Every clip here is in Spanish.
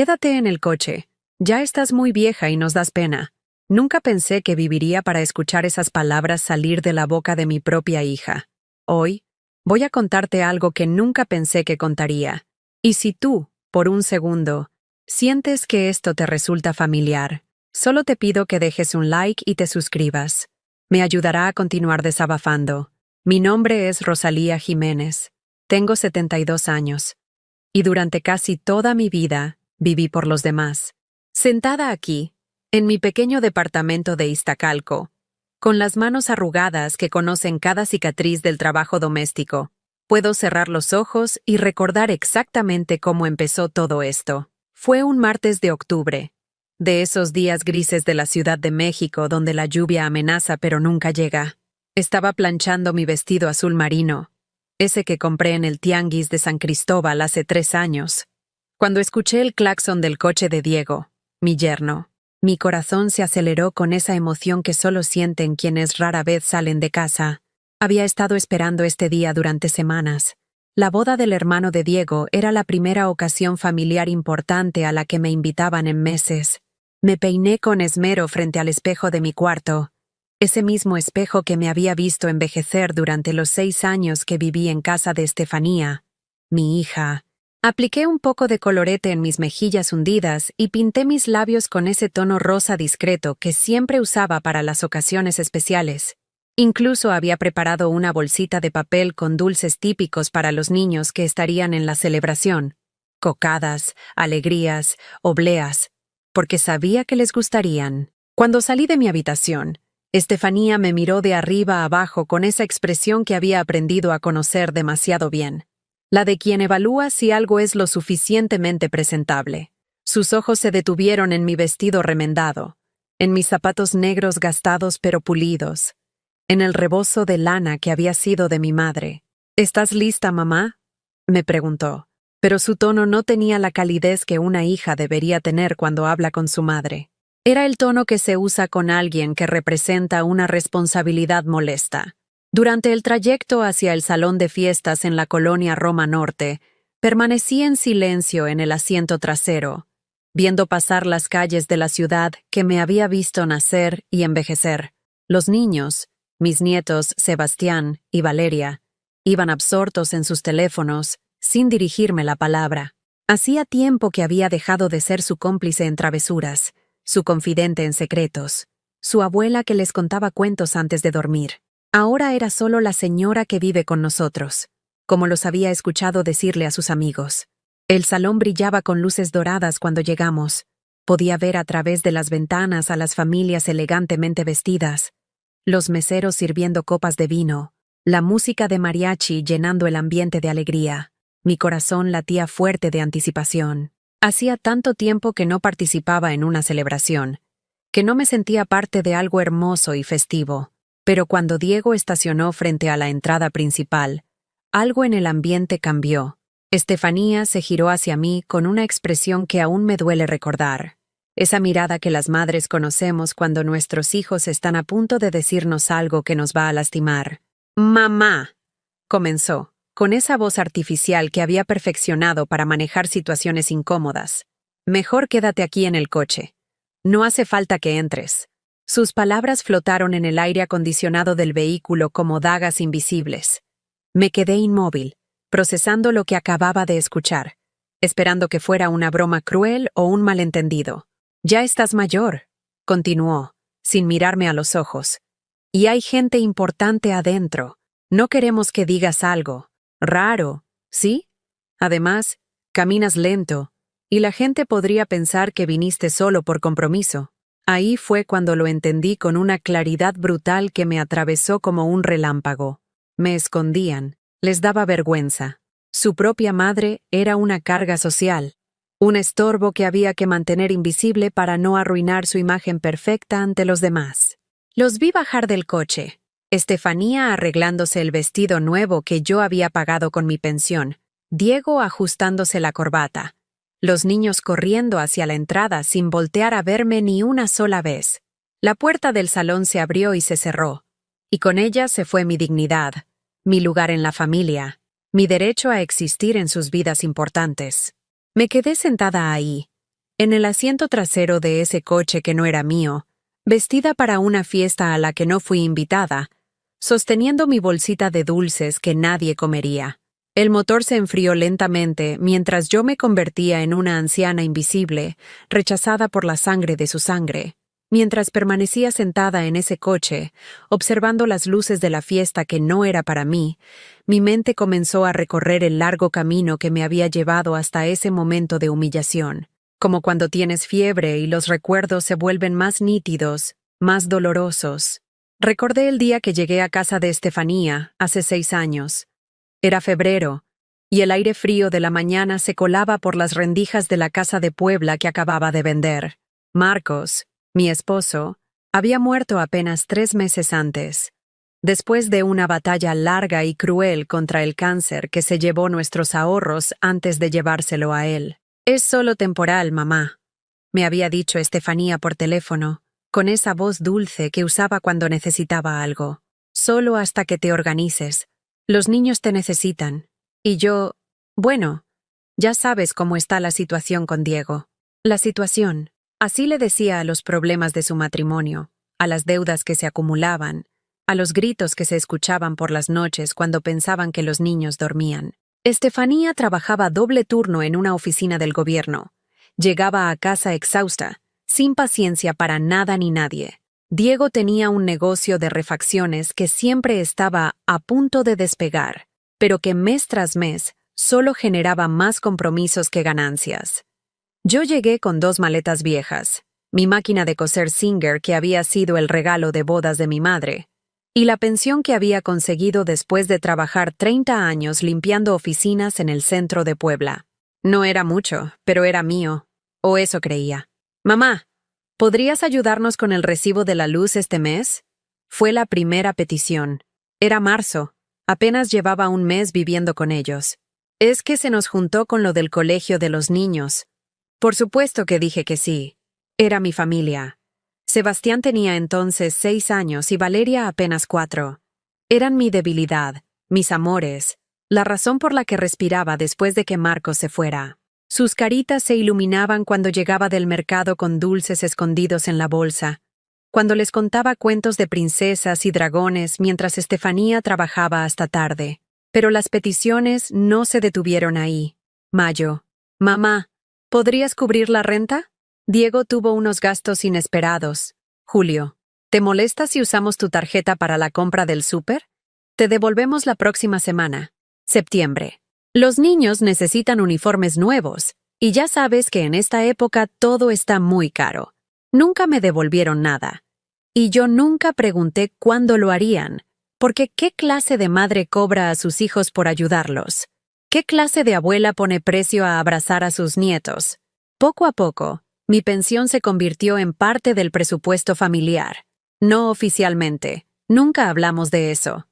Quédate en el coche. Ya estás muy vieja y nos das pena. Nunca pensé que viviría para escuchar esas palabras salir de la boca de mi propia hija. Hoy, voy a contarte algo que nunca pensé que contaría. Y si tú, por un segundo, sientes que esto te resulta familiar, solo te pido que dejes un like y te suscribas. Me ayudará a continuar desabafando. Mi nombre es Rosalía Jiménez. Tengo 72 años. Y durante casi toda mi vida, viví por los demás. Sentada aquí, en mi pequeño departamento de Iztacalco, con las manos arrugadas que conocen cada cicatriz del trabajo doméstico, puedo cerrar los ojos y recordar exactamente cómo empezó todo esto. Fue un martes de octubre, de esos días grises de la Ciudad de México donde la lluvia amenaza pero nunca llega. Estaba planchando mi vestido azul marino, ese que compré en el tianguis de San Cristóbal hace 3 años, cuando escuché el claxon del coche de Diego, mi yerno. Mi corazón se aceleró con esa emoción que solo sienten quienes rara vez salen de casa. Había estado esperando este día durante semanas. La boda del hermano de Diego era la primera ocasión familiar importante a la que me invitaban en meses. Me peiné con esmero frente al espejo de mi cuarto, ese mismo espejo que me había visto envejecer durante los 6 años que viví en casa de Estefanía, mi hija. Apliqué un poco de colorete en mis mejillas hundidas y pinté mis labios con ese tono rosa discreto que siempre usaba para las ocasiones especiales. Incluso había preparado una bolsita de papel con dulces típicos para los niños que estarían en la celebración. Cocadas, alegrías, obleas, porque sabía que les gustarían. Cuando salí de mi habitación, Estefanía me miró de arriba a abajo con esa expresión que había aprendido a conocer demasiado bien. La de quien evalúa si algo es lo suficientemente presentable. Sus ojos se detuvieron en mi vestido remendado, en mis zapatos negros gastados pero pulidos, en el rebozo de lana que había sido de mi madre. ¿Estás lista, mamá?, me preguntó, pero su tono no tenía la calidez que una hija debería tener cuando habla con su madre. Era el tono que se usa con alguien que representa una responsabilidad molesta. Durante el trayecto hacia el salón de fiestas en la colonia Roma Norte, permanecí en silencio en el asiento trasero, viendo pasar las calles de la ciudad que me había visto nacer y envejecer. Los niños, mis nietos Sebastián y Valeria, iban absortos en sus teléfonos, sin dirigirme la palabra. Hacía tiempo que había dejado de ser su cómplice en travesuras, su confidente en secretos, su abuela que les contaba cuentos antes de dormir. Ahora era solo la señora que vive con nosotros, como los había escuchado decirle a sus amigos. El salón brillaba con luces doradas cuando llegamos. Podía ver a través de las ventanas a las familias elegantemente vestidas, los meseros sirviendo copas de vino, la música de mariachi llenando el ambiente de alegría. Mi corazón latía fuerte de anticipación. Hacía tanto tiempo que no participaba en una celebración, que no me sentía parte de algo hermoso y festivo. Pero cuando Diego estacionó frente a la entrada principal, algo en el ambiente cambió. Estefanía se giró hacia mí con una expresión que aún me duele recordar. Esa mirada que las madres conocemos cuando nuestros hijos están a punto de decirnos algo que nos va a lastimar. «Mamá», comenzó, con esa voz artificial que había perfeccionado para manejar situaciones incómodas. «Mejor quédate aquí en el coche. No hace falta que entres». Sus palabras flotaron en el aire acondicionado del vehículo como dagas invisibles. Me quedé inmóvil, procesando lo que acababa de escuchar, esperando que fuera una broma cruel o un malentendido. «Ya estás mayor», continuó, sin mirarme a los ojos. «Y hay gente importante adentro. No queremos que digas algo raro, ¿sí? Además, caminas lento, y la gente podría pensar que viniste solo por compromiso». Ahí fue cuando lo entendí con una claridad brutal que me atravesó como un relámpago. Me escondían, les daba vergüenza. Su propia madre era una carga social, un estorbo que había que mantener invisible para no arruinar su imagen perfecta ante los demás. Los vi bajar del coche, Estefanía arreglándose el vestido nuevo que yo había pagado con mi pensión, Diego ajustándose la corbata. Los niños corriendo hacia la entrada sin voltear a verme ni una sola vez. La puerta del salón se abrió y se cerró, y con ella se fue mi dignidad, mi lugar en la familia, mi derecho a existir en sus vidas importantes. Me quedé sentada ahí, En el asiento trasero de ese coche que no era mío, vestida para una fiesta a la que no fui invitada, sosteniendo mi bolsita de dulces que nadie comería. El motor se enfrió lentamente mientras yo me convertía en una anciana invisible, rechazada por la sangre de su sangre. Mientras permanecía sentada en ese coche, observando las luces de la fiesta que no era para mí, mi mente comenzó a recorrer el largo camino que me había llevado hasta ese momento de humillación, como cuando tienes fiebre y los recuerdos se vuelven más nítidos, más dolorosos. Recordé el día que llegué a casa de Estefanía, hace 6 años. Era febrero, y el aire frío de la mañana se colaba por las rendijas de la casa de Puebla que acababa de vender. Marcos, mi esposo, había muerto apenas 3 meses antes, después de una batalla larga y cruel contra el cáncer que se llevó nuestros ahorros antes de llevárselo a él. «Es solo temporal, mamá», me había dicho Estefanía por teléfono, con esa voz dulce que usaba cuando necesitaba algo. «Solo hasta que te organices. Los niños te necesitan. Y yo, bueno, ya sabes cómo está la situación con Diego». La situación. Así le decía a los problemas de su matrimonio, a las deudas que se acumulaban, a los gritos que se escuchaban por las noches cuando pensaban que los niños dormían. Estefanía trabajaba doble turno en una oficina del gobierno. Llegaba a casa exhausta, sin paciencia para nada ni nadie. Diego tenía un negocio de refacciones que siempre estaba a punto de despegar, pero que mes tras mes solo generaba más compromisos que ganancias. Yo llegué con 2 maletas viejas, mi máquina de coser Singer que había sido el regalo de bodas de mi madre, y la pensión que había conseguido después de trabajar 30 años limpiando oficinas en el centro de Puebla. No era mucho, pero era mío, o eso creía. «Mamá, ¿podrías ayudarnos con el recibo de la luz este mes?», fue la primera petición. Era marzo, apenas llevaba un mes viviendo con ellos. Es que se nos juntó con lo del colegio de los niños. Por supuesto que dije que sí. Era mi familia. Sebastián tenía entonces 6 años y Valeria apenas 4. Eran mi debilidad, mis amores, la razón por la que respiraba después de que Marcos se fuera. Sus caritas se iluminaban cuando llegaba del mercado con dulces escondidos en la bolsa, cuando les contaba cuentos de princesas y dragones mientras Estefanía trabajaba hasta tarde. Pero las peticiones no se detuvieron ahí. Mayo. «Mamá, ¿podrías cubrir la renta?». Diego tuvo unos gastos inesperados. Julio. «¿Te molesta si usamos tu tarjeta para la compra del súper? Te devolvemos la próxima semana». Septiembre. «Los niños necesitan uniformes nuevos, y ya sabes que en esta época todo está muy caro». Nunca me devolvieron nada. Y yo nunca pregunté cuándo lo harían, porque ¿qué clase de madre cobra a sus hijos por ayudarlos? ¿Qué clase de abuela pone precio a abrazar a sus nietos? Poco a poco, mi pensión se convirtió en parte del presupuesto familiar. No oficialmente, nunca hablamos de eso.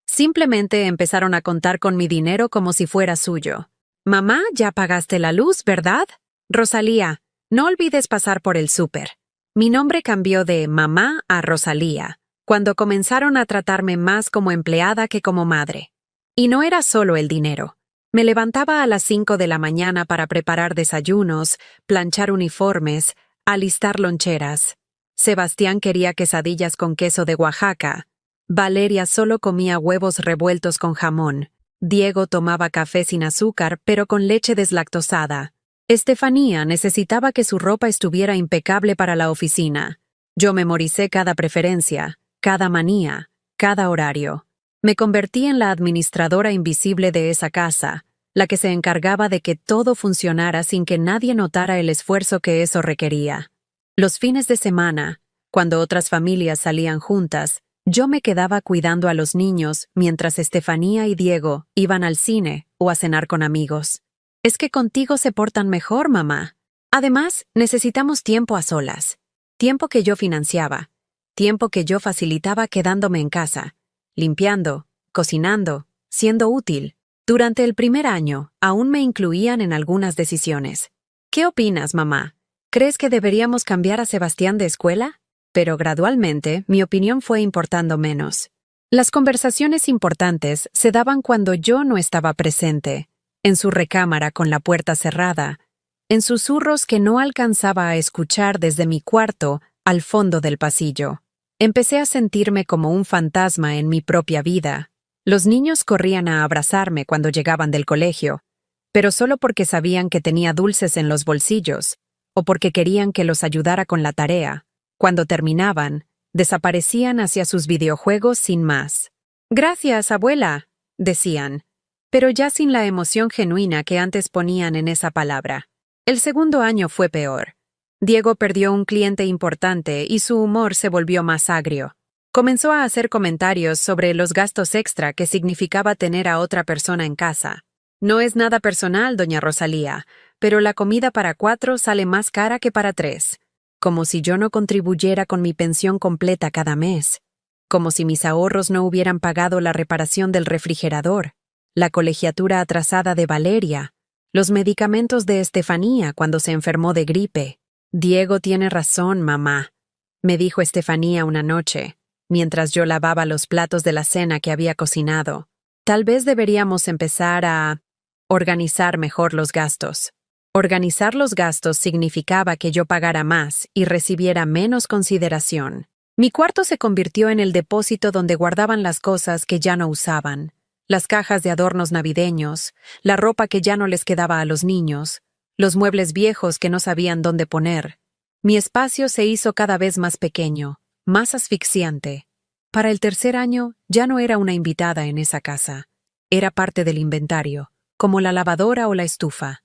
Simplemente empezaron a contar con mi dinero como si fuera suyo. «Mamá, ya pagaste la luz, ¿verdad? Rosalía, no olvides pasar por el súper». Mi nombre cambió de mamá a Rosalía, cuando comenzaron a tratarme más como empleada que como madre. Y no era solo el dinero. Me levantaba a las 5 de la mañana para preparar desayunos, planchar uniformes, alistar loncheras. Sebastián quería quesadillas con queso de Oaxaca. Valeria solo comía huevos revueltos con jamón. Diego tomaba café sin azúcar, pero con leche deslactosada. Estefanía necesitaba que su ropa estuviera impecable para la oficina. Yo memoricé cada preferencia, cada manía, cada horario. Me convertí en la administradora invisible de esa casa, la que se encargaba de que todo funcionara sin que nadie notara el esfuerzo que eso requería. Los fines de semana, cuando otras familias salían juntas, yo me quedaba cuidando a los niños mientras Estefanía y Diego iban al cine o a cenar con amigos. «Es que contigo se portan mejor, mamá. Además, necesitamos tiempo a solas. Tiempo que yo financiaba. Tiempo que yo facilitaba quedándome en casa, limpiando, cocinando, siendo útil. Durante el primer año, aún me incluían en algunas decisiones. ¿Qué opinas, mamá? ¿Crees que deberíamos cambiar a Sebastián de escuela?». Pero gradualmente, mi opinión fue importando menos. Las conversaciones importantes se daban cuando yo no estaba presente, en su recámara con la puerta cerrada, en susurros que no alcanzaba a escuchar desde mi cuarto al fondo del pasillo. Empecé a sentirme como un fantasma en mi propia vida. Los niños corrían a abrazarme cuando llegaban del colegio, pero solo porque sabían que tenía dulces en los bolsillos, o porque querían que los ayudara con la tarea. Cuando terminaban, desaparecían hacia sus videojuegos sin más. «Gracias, abuela», decían, pero ya sin la emoción genuina que antes ponían en esa palabra. El segundo año fue peor. Diego perdió un cliente importante y su humor se volvió más agrio. Comenzó a hacer comentarios sobre los gastos extra que significaba tener a otra persona en casa. «No es nada personal, doña Rosalía, pero la comida para 4 sale más cara que para 3. Como si yo no contribuyera con mi pensión completa cada mes. Como si mis ahorros no hubieran pagado la reparación del refrigerador, la colegiatura atrasada de Valeria, los medicamentos de Estefanía cuando se enfermó de gripe». «Diego tiene razón, mamá», me dijo Estefanía una noche, mientras yo lavaba los platos de la cena que había cocinado. «Tal vez deberíamos empezar a organizar mejor los gastos». Organizar los gastos significaba que yo pagara más y recibiera menos consideración. Mi cuarto se convirtió en el depósito donde guardaban las cosas que ya no usaban, las cajas de adornos navideños, la ropa que ya no les quedaba a los niños, los muebles viejos que no sabían dónde poner. Mi espacio se hizo cada vez más pequeño, más asfixiante. Para el tercer año ya no era una invitada en esa casa. Era parte del inventario, como la lavadora o la estufa.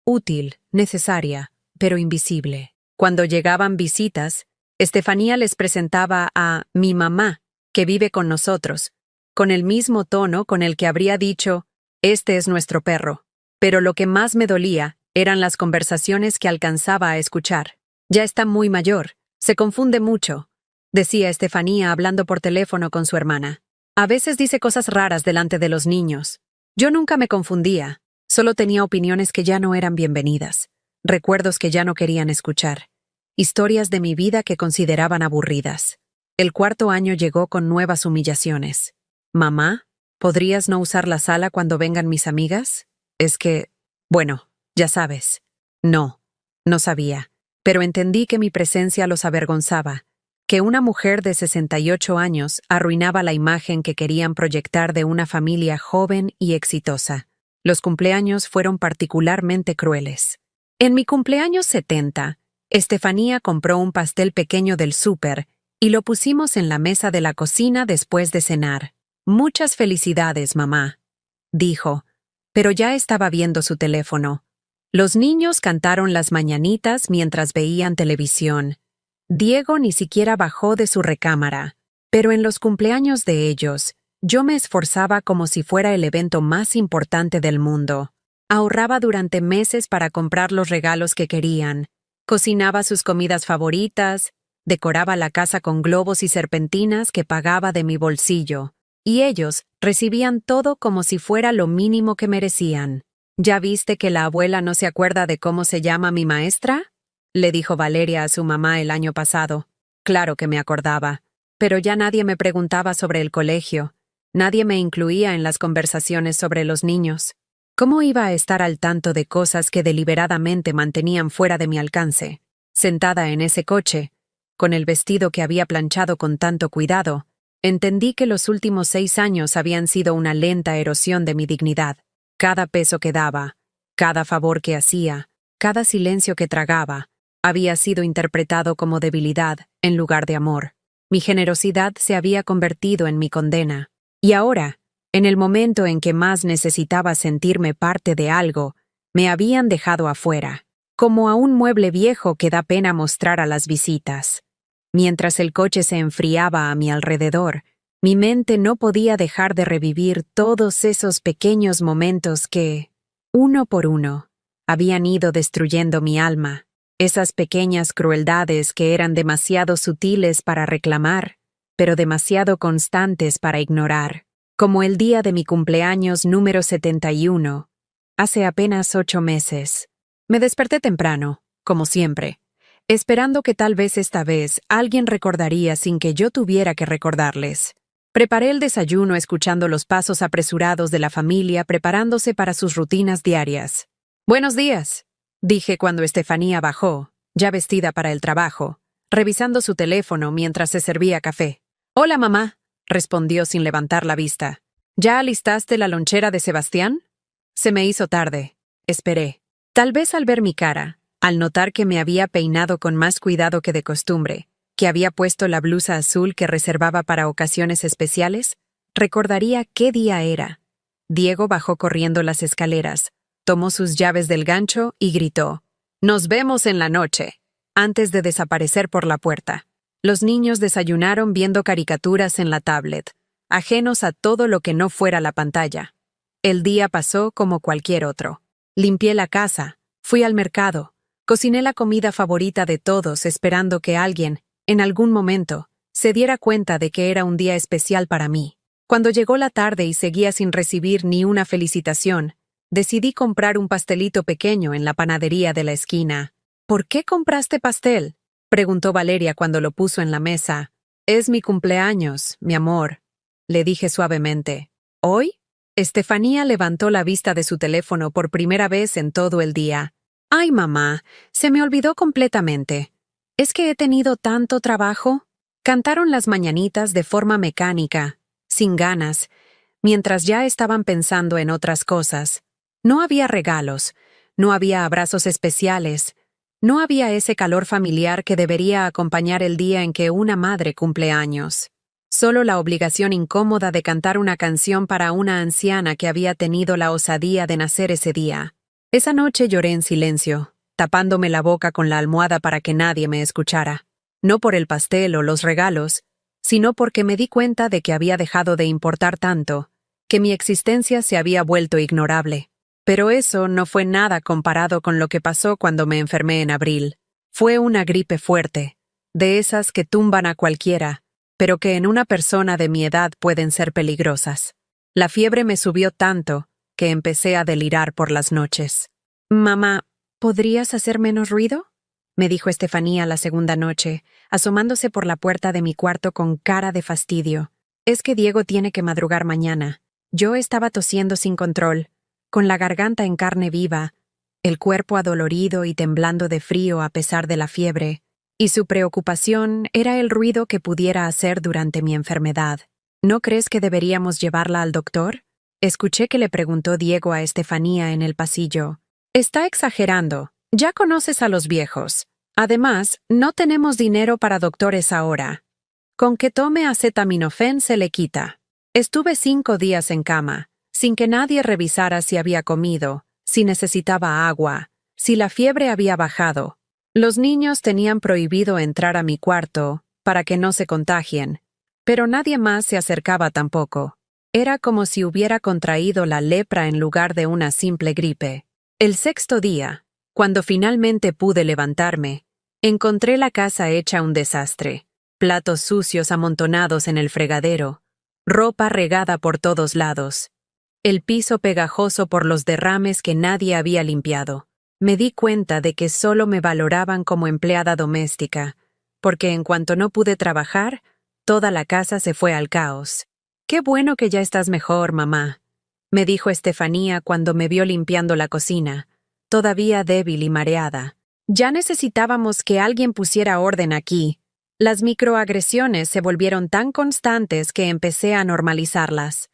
Útil, necesaria, pero invisible. Cuando llegaban visitas, Estefanía les presentaba a mi mamá, que vive con nosotros, con el mismo tono con el que habría dicho, «Este es nuestro perro». Pero lo que más me dolía eran las conversaciones que alcanzaba a escuchar. «Ya está muy mayor, se confunde mucho», decía Estefanía hablando por teléfono con su hermana. «A veces dice cosas raras delante de los niños». Yo nunca me confundía, solo tenía opiniones que ya no eran bienvenidas, recuerdos que ya no querían escuchar, historias de mi vida que consideraban aburridas. El cuarto año llegó con nuevas humillaciones. «Mamá, ¿podrías no usar la sala cuando vengan mis amigas? Es que, bueno, ya sabes». No sabía, pero entendí que mi presencia los avergonzaba, que una mujer de 68 años arruinaba la imagen que querían proyectar de una familia joven y exitosa. Los cumpleaños fueron particularmente crueles. En mi cumpleaños 70, Estefanía compró un pastel pequeño del súper y lo pusimos en la mesa de la cocina después de cenar. «Muchas felicidades, mamá», dijo, pero ya estaba viendo su teléfono. Los niños cantaron las mañanitas mientras veían televisión. Diego ni siquiera bajó de su recámara, pero en los cumpleaños de ellos, yo me esforzaba como si fuera el evento más importante del mundo. Ahorraba durante meses para comprar los regalos que querían, cocinaba sus comidas favoritas, decoraba la casa con globos y serpentinas que pagaba de mi bolsillo, y ellos recibían todo como si fuera lo mínimo que merecían. «¿Ya viste que la abuela no se acuerda de cómo se llama mi maestra?», le dijo Valeria a su mamá el año pasado. Claro que me acordaba, pero ya nadie me preguntaba sobre el colegio, nadie me incluía en las conversaciones sobre los niños. ¿Cómo iba a estar al tanto de cosas que deliberadamente mantenían fuera de mi alcance? Sentada en ese coche, con el vestido que había planchado con tanto cuidado, entendí que los últimos 6 años habían sido una lenta erosión de mi dignidad. Cada peso que daba, cada favor que hacía, cada silencio que tragaba, había sido interpretado como debilidad en lugar de amor. Mi generosidad se había convertido en mi condena. Y ahora, en el momento en que más necesitaba sentirme parte de algo, me habían dejado afuera, como a un mueble viejo que da pena mostrar a las visitas. Mientras el coche se enfriaba a mi alrededor, mi mente no podía dejar de revivir todos esos pequeños momentos que, uno por uno, habían ido destruyendo mi alma. Esas pequeñas crueldades que eran demasiado sutiles para reclamar, pero demasiado constantes para ignorar. Como el día de mi cumpleaños número 71, hace apenas 8 meses. Me desperté temprano, como siempre, esperando que tal vez esta vez alguien recordaría sin que yo tuviera que recordarles. Preparé el desayuno escuchando los pasos apresurados de la familia preparándose para sus rutinas diarias. «Buenos días», dije cuando Estefanía bajó, ya vestida para el trabajo, revisando su teléfono mientras se servía café. «Hola, mamá», respondió sin levantar la vista. «¿Ya alistaste la lonchera de Sebastián?» Se me hizo tarde. Esperé. Tal vez al ver mi cara, al notar que me había peinado con más cuidado que de costumbre, que había puesto la blusa azul que reservaba para ocasiones especiales, recordaría qué día era. Diego bajó corriendo las escaleras, tomó sus llaves del gancho y gritó: «¡Nos vemos en la noche!», antes de desaparecer por la puerta. Los niños desayunaron viendo caricaturas en la tablet, ajenos a todo lo que no fuera la pantalla. El día pasó como cualquier otro. Limpié la casa, fui al mercado, cociné la comida favorita de todos esperando que alguien, en algún momento, se diera cuenta de que era un día especial para mí. Cuando llegó la tarde y seguía sin recibir ni una felicitación, decidí comprar un pastelito pequeño en la panadería de la esquina. «¿Por qué compraste pastel?», preguntó Valeria cuando lo puso en la mesa. «Es mi cumpleaños, mi amor», le dije suavemente. «¿Hoy?». Estefanía levantó la vista de su teléfono por primera vez en todo el día. «Ay, mamá, se me olvidó completamente. ¿Es que he tenido tanto trabajo?». Cantaron las mañanitas de forma mecánica, sin ganas, mientras ya estaban pensando en otras cosas. No había regalos, no había abrazos especiales, no había ese calor familiar que debería acompañar el día en que una madre cumple años. Solo la obligación incómoda de cantar una canción para una anciana que había tenido la osadía de nacer ese día. Esa noche lloré en silencio, tapándome la boca con la almohada para que nadie me escuchara. No por el pastel o los regalos, sino porque me di cuenta de que había dejado de importar tanto, que mi existencia se había vuelto ignorable. Pero eso no fue nada comparado con lo que pasó cuando me enfermé en abril. Fue una gripe fuerte, de esas que tumban a cualquiera, pero que en una persona de mi edad pueden ser peligrosas. La fiebre me subió tanto que empecé a delirar por las noches. «Mamá, ¿podrías hacer menos ruido?», me dijo Estefanía la segunda noche, asomándose por la puerta de mi cuarto con cara de fastidio. «Es que Diego tiene que madrugar mañana». Yo estaba tosiendo sin control, con la garganta en carne viva, el cuerpo adolorido y temblando de frío a pesar de la fiebre, y su preocupación era el ruido que pudiera hacer durante mi enfermedad. «¿No crees que deberíamos llevarla al doctor?», escuché que le preguntó Diego a Estefanía en el pasillo. «Está exagerando. Ya conoces a los viejos. Además, no tenemos dinero para doctores ahora. Con que tome acetaminofén se le quita». Estuve 5 días en cama, sin que nadie revisara si había comido, si necesitaba agua, si la fiebre había bajado. Los niños tenían prohibido entrar a mi cuarto para que no se contagien, pero nadie más se acercaba tampoco. Era como si hubiera contraído la lepra en lugar de una simple gripe. El 6.º día, cuando finalmente pude levantarme, encontré la casa hecha un desastre, platos sucios amontonados en el fregadero, ropa regada por todos lados, el piso pegajoso por los derrames que nadie había limpiado. Me di cuenta de que solo me valoraban como empleada doméstica, porque en cuanto no pude trabajar, toda la casa se fue al caos. «Qué bueno que ya estás mejor, mamá», me dijo Estefanía cuando me vio limpiando la cocina, todavía débil y mareada. «Ya necesitábamos que alguien pusiera orden aquí. Las microagresiones se volvieron tan constantes que empecé a normalizarlas.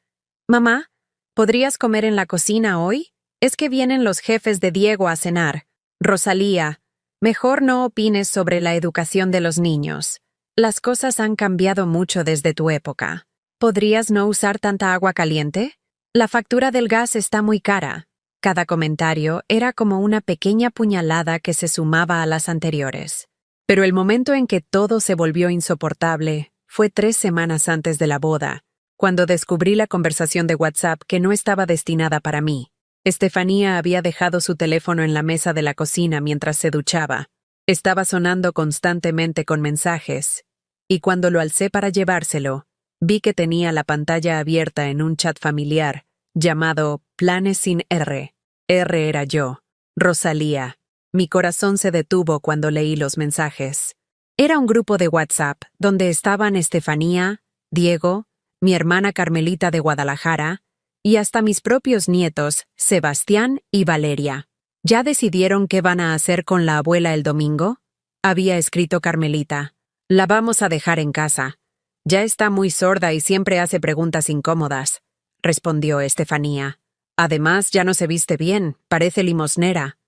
Mamá, ¿podrías comer en la cocina hoy? Es que vienen los jefes de Diego a cenar. Rosalía, mejor no opines sobre la educación de los niños. Las cosas han cambiado mucho desde tu época. ¿Podrías no usar tanta agua caliente? La factura del gas está muy cara». Cada comentario era como una pequeña puñalada que se sumaba a las anteriores. Pero el momento en que todo se volvió insoportable fue 3 semanas antes de la boda, cuando descubrí la conversación de WhatsApp que no estaba destinada para mí. Estefanía había dejado su teléfono en la mesa de la cocina mientras se duchaba. Estaba sonando constantemente con mensajes, y cuando lo alcé para llevárselo, vi que tenía la pantalla abierta en un chat familiar llamado Planes sin R. R era yo, Rosalía. Mi corazón se detuvo cuando leí los mensajes. Era un grupo de WhatsApp donde estaban Estefanía, Diego, mi hermana Carmelita de Guadalajara, y hasta mis propios nietos, Sebastián y Valeria. ¿Ya decidieron qué van a hacer con la abuela el domingo? Había escrito Carmelita. La vamos a dejar en casa. Ya está muy sorda y siempre hace preguntas incómodas, respondió Estefanía. Además, ya no se viste bien, parece limosnera,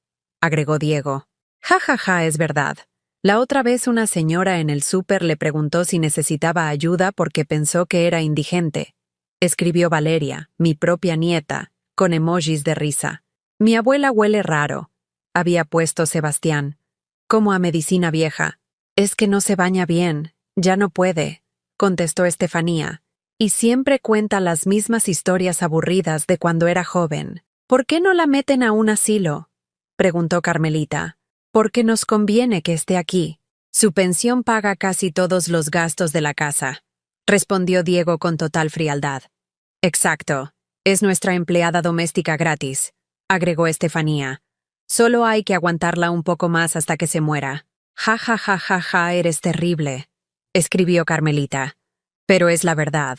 agregó Diego. Ja, ja, ja, es verdad. La otra vez una señora en el súper le preguntó si necesitaba ayuda porque pensó que era indigente. Escribió Valeria, mi propia nieta, con emojis de risa. Mi abuela huele raro, había puesto Sebastián. Como a medicina vieja. Es que no se baña bien, ya no puede, contestó Estefanía. Y siempre cuenta las mismas historias aburridas de cuando era joven. ¿Por qué no la meten a un asilo? Preguntó Carmelita. Porque nos conviene que esté aquí. Su pensión paga casi todos los gastos de la casa, respondió Diego con total frialdad. Exacto. Es nuestra empleada doméstica gratis, agregó Estefanía. Solo hay que aguantarla un poco más hasta que se muera. Ja, ja, ja, ja, ja, eres terrible, escribió Carmelita. Pero es la verdad.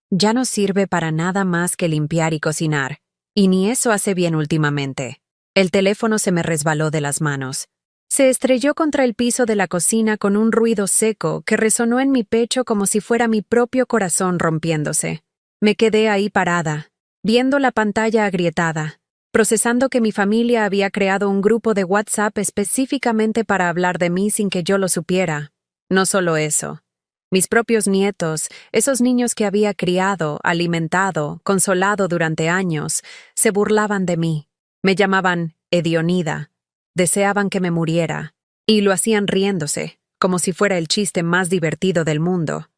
Ya no sirve para nada más que limpiar y cocinar, y ni eso hace bien últimamente. El teléfono se me resbaló de las manos. Se estrelló contra el piso de la cocina con un ruido seco que resonó en mi pecho como si fuera mi propio corazón rompiéndose. Me quedé ahí parada, viendo la pantalla agrietada, procesando que mi familia había creado un grupo de WhatsApp específicamente para hablar de mí sin que yo lo supiera. No solo eso. Mis propios nietos, esos niños que había criado, alimentado, consolado durante años, se burlaban de mí. Me llamaban hedionida. Deseaban que me muriera. Y lo hacían riéndose, como si fuera el chiste más divertido del mundo.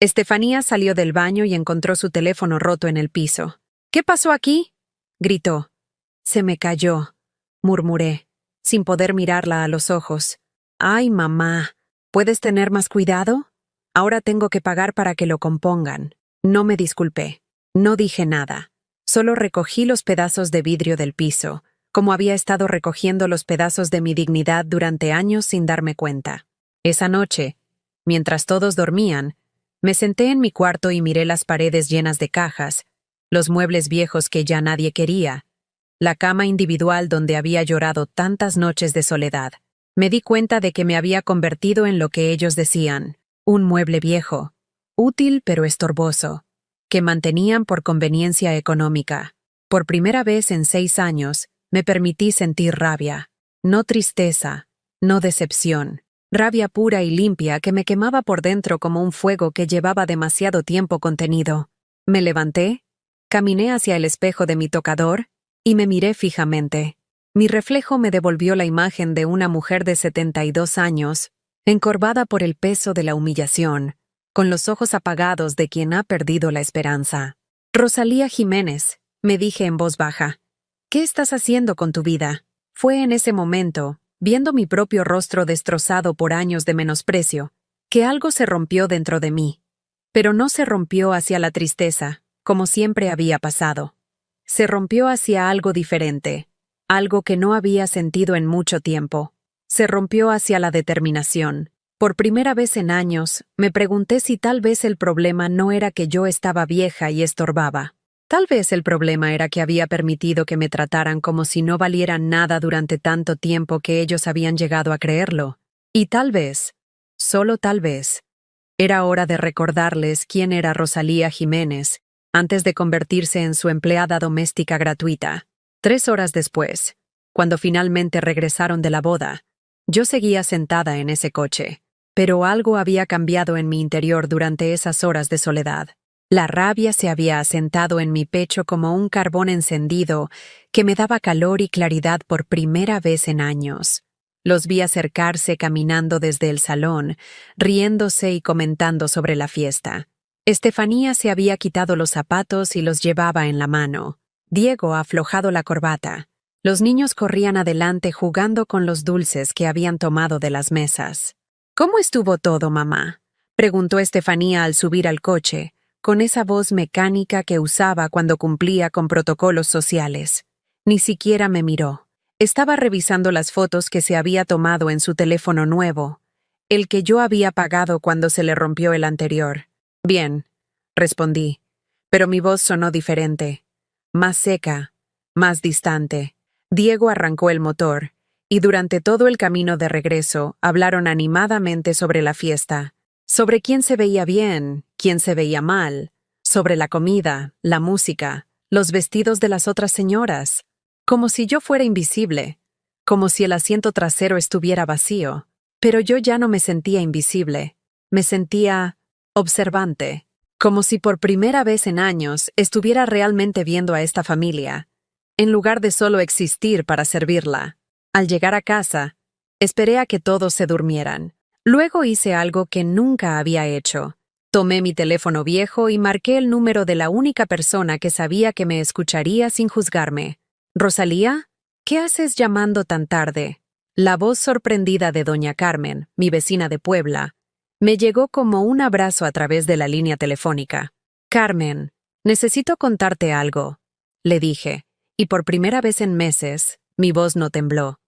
Estefanía salió del baño y encontró su teléfono roto en el piso. ¿Qué pasó aquí? Gritó. Se me cayó, murmuré, sin poder mirarla a los ojos. Ay, mamá, ¿puedes tener más cuidado? Ahora tengo que pagar para que lo compongan. No me disculpé. No dije nada. Solo recogí los pedazos de vidrio del piso, como había estado recogiendo los pedazos de mi dignidad durante años sin darme cuenta. Esa noche, mientras todos dormían, me senté en mi cuarto y miré las paredes llenas de cajas, los muebles viejos que ya nadie quería, la cama individual donde había llorado tantas noches de soledad. Me di cuenta de que me había convertido en lo que ellos decían, un mueble viejo, útil pero estorboso, que mantenían por conveniencia económica. Por primera vez en 6 años, me permití sentir rabia. No tristeza, no decepción. Rabia pura y limpia que me quemaba por dentro como un fuego que llevaba demasiado tiempo contenido. Me levanté, caminé hacia el espejo de mi tocador y me miré fijamente. Mi reflejo me devolvió la imagen de una mujer de 72 años, encorvada por el peso de la humillación, con los ojos apagados de quien ha perdido la esperanza. Rosalía Jiménez, me dije en voz baja, ¿qué estás haciendo con tu vida? Fue en ese momento, viendo mi propio rostro destrozado por años de menosprecio, que algo se rompió dentro de mí. Pero no se rompió hacia la tristeza, como siempre había pasado. Se rompió hacia algo diferente, algo que no había sentido en mucho tiempo. Se rompió hacia la determinación. Por primera vez en años, me pregunté si tal vez el problema no era que yo estaba vieja y estorbaba. Tal vez el problema era que había permitido que me trataran como si no valiera nada durante tanto tiempo que ellos habían llegado a creerlo. Y tal vez, solo tal vez, era hora de recordarles quién era Rosalía Jiménez, antes de convertirse en su empleada doméstica gratuita. 3 horas después, cuando finalmente regresaron de la boda, yo seguía sentada en ese coche, pero algo había cambiado en mi interior durante esas horas de soledad. La rabia se había asentado en mi pecho como un carbón encendido que me daba calor y claridad por primera vez en años. Los vi acercarse caminando desde el salón, riéndose y comentando sobre la fiesta. Estefanía se había quitado los zapatos y los llevaba en la mano. Diego aflojado la corbata. Los niños corrían adelante jugando con los dulces que habían tomado de las mesas. ¿Cómo estuvo todo, mamá?, preguntó Estefanía al subir al coche, con esa voz mecánica que usaba cuando cumplía con protocolos sociales. Ni siquiera me miró. Estaba revisando las fotos que se había tomado en su teléfono nuevo, el que yo había pagado cuando se le rompió el anterior. Bien, respondí, pero mi voz sonó diferente, más seca, más distante. Diego arrancó el motor, y durante todo el camino de regreso hablaron animadamente sobre la fiesta, sobre quién se veía bien, quién se veía mal, sobre la comida, la música, los vestidos de las otras señoras, como si yo fuera invisible, como si el asiento trasero estuviera vacío. Pero yo ya no me sentía invisible, me sentía observante, como si por primera vez en años estuviera realmente viendo a esta familia, en lugar de solo existir para servirla. Al llegar a casa, esperé a que todos se durmieran. Luego hice algo que nunca había hecho. Tomé mi teléfono viejo y marqué el número de la única persona que sabía que me escucharía sin juzgarme. «Rosalía, ¿qué haces llamando tan tarde?» La voz sorprendida de doña Carmen, mi vecina de Puebla, me llegó como un abrazo a través de la línea telefónica. «Carmen, necesito contarte algo», le dije, y por primera vez en meses, mi voz no tembló.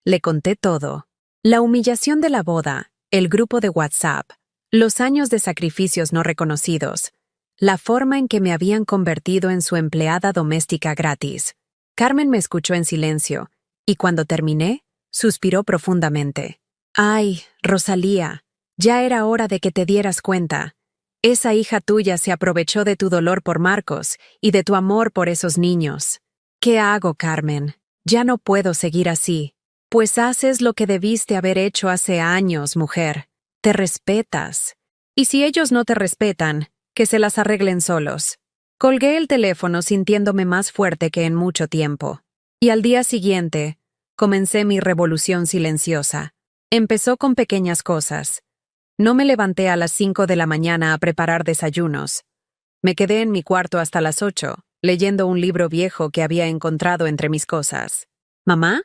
Le conté todo. La humillación de la boda, el grupo de WhatsApp, los años de sacrificios no reconocidos, la forma en que me habían convertido en su empleada doméstica gratis. Carmen me escuchó en silencio, y cuando terminé, suspiró profundamente. «Ay, Rosalía, ya era hora de que te dieras cuenta. Esa hija tuya se aprovechó de tu dolor por Marcos y de tu amor por esos niños. ¿Qué hago, Carmen? Ya no puedo seguir así. Pues haces lo que debiste haber hecho hace años, mujer. Te respetas. Y si ellos no te respetan, que se las arreglen solos». Colgué el teléfono sintiéndome más fuerte que en mucho tiempo. Y al día siguiente, comencé mi revolución silenciosa. Empezó con pequeñas cosas. No me levanté a las 5 de la mañana a preparar desayunos. Me quedé en mi cuarto hasta las 8, leyendo un libro viejo que había encontrado entre mis cosas. «Mamá,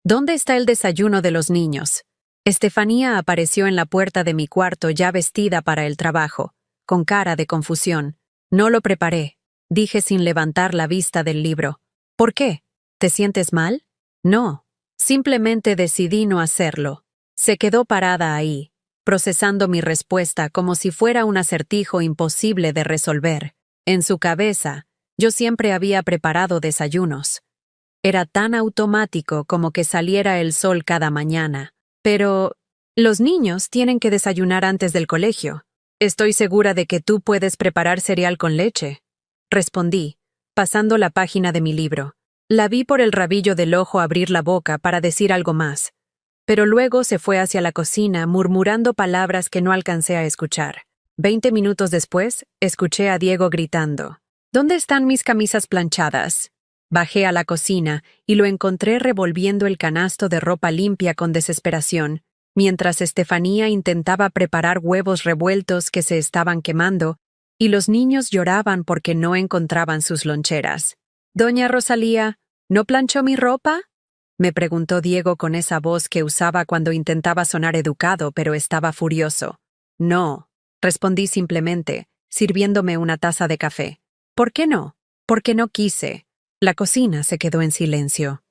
¿dónde está el desayuno de los niños?» Estefanía apareció en la puerta de mi cuarto ya vestida para el trabajo, con cara de confusión. «No lo preparé», dije sin levantar la vista del libro. «¿Por qué? ¿Te sientes mal?» «No, simplemente decidí no hacerlo». Se quedó parada ahí, procesando mi respuesta como si fuera un acertijo imposible de resolver. En su cabeza, yo siempre había preparado desayunos. Era tan automático como que saliera el sol cada mañana. Pero los niños tienen que desayunar antes del colegio. «Estoy segura de que tú puedes preparar cereal con leche», respondí, pasando la página de mi libro. La vi por el rabillo del ojo abrir la boca para decir algo más, pero luego se fue hacia la cocina murmurando palabras que no alcancé a escuchar. 20 minutos después, escuché a Diego gritando: «¿Dónde están mis camisas planchadas?» Bajé a la cocina y lo encontré revolviendo el canasto de ropa limpia con desesperación, mientras Estefanía intentaba preparar huevos revueltos que se estaban quemando, y los niños lloraban porque no encontraban sus loncheras. «Doña Rosalía, ¿no planchó mi ropa?», me preguntó Diego con esa voz que usaba cuando intentaba sonar educado pero estaba furioso. «No», respondí simplemente, sirviéndome una taza de café. «¿Por qué no?». «Porque no quise». La cocina se quedó en silencio.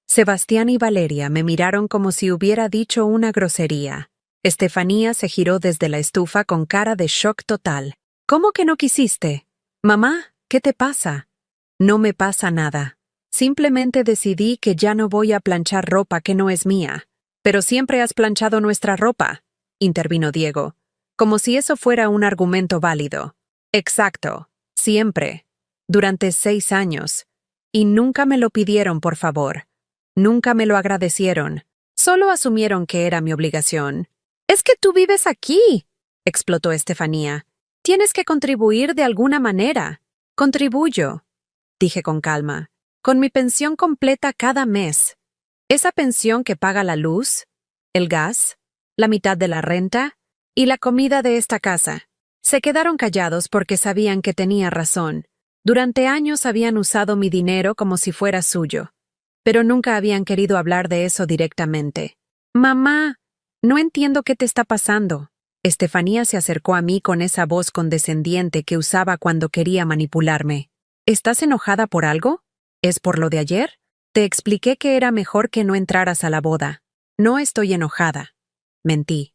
Sebastián y Valeria me miraron como si hubiera dicho una grosería. Estefanía se giró desde la estufa con cara de shock total. «¿Cómo que no quisiste? Mamá, ¿qué te pasa?» «No me pasa nada. Simplemente decidí que ya no voy a planchar ropa que no es mía». «Pero siempre has planchado nuestra ropa», intervino Diego, como si eso fuera un argumento válido. «Exacto, siempre. Durante 6 años. Y nunca me lo pidieron, por favor. Nunca me lo agradecieron. Solo asumieron que era mi obligación». «Es que tú vives aquí», explotó Estefanía. «Tienes que contribuir de alguna manera». «Contribuyo», dije con calma, «con mi pensión completa cada mes. Esa pensión que paga la luz, el gas, la mitad de la renta y la comida de esta casa». Se quedaron callados porque sabían que tenía razón. Durante años habían usado mi dinero como si fuera suyo, pero nunca habían querido hablar de eso directamente. «Mamá, no entiendo qué te está pasando». Estefanía se acercó a mí con esa voz condescendiente que usaba cuando quería manipularme. «¿Estás enojada por algo? ¿Es por lo de ayer? Te expliqué que era mejor que no entraras a la boda». «No estoy enojada», mentí.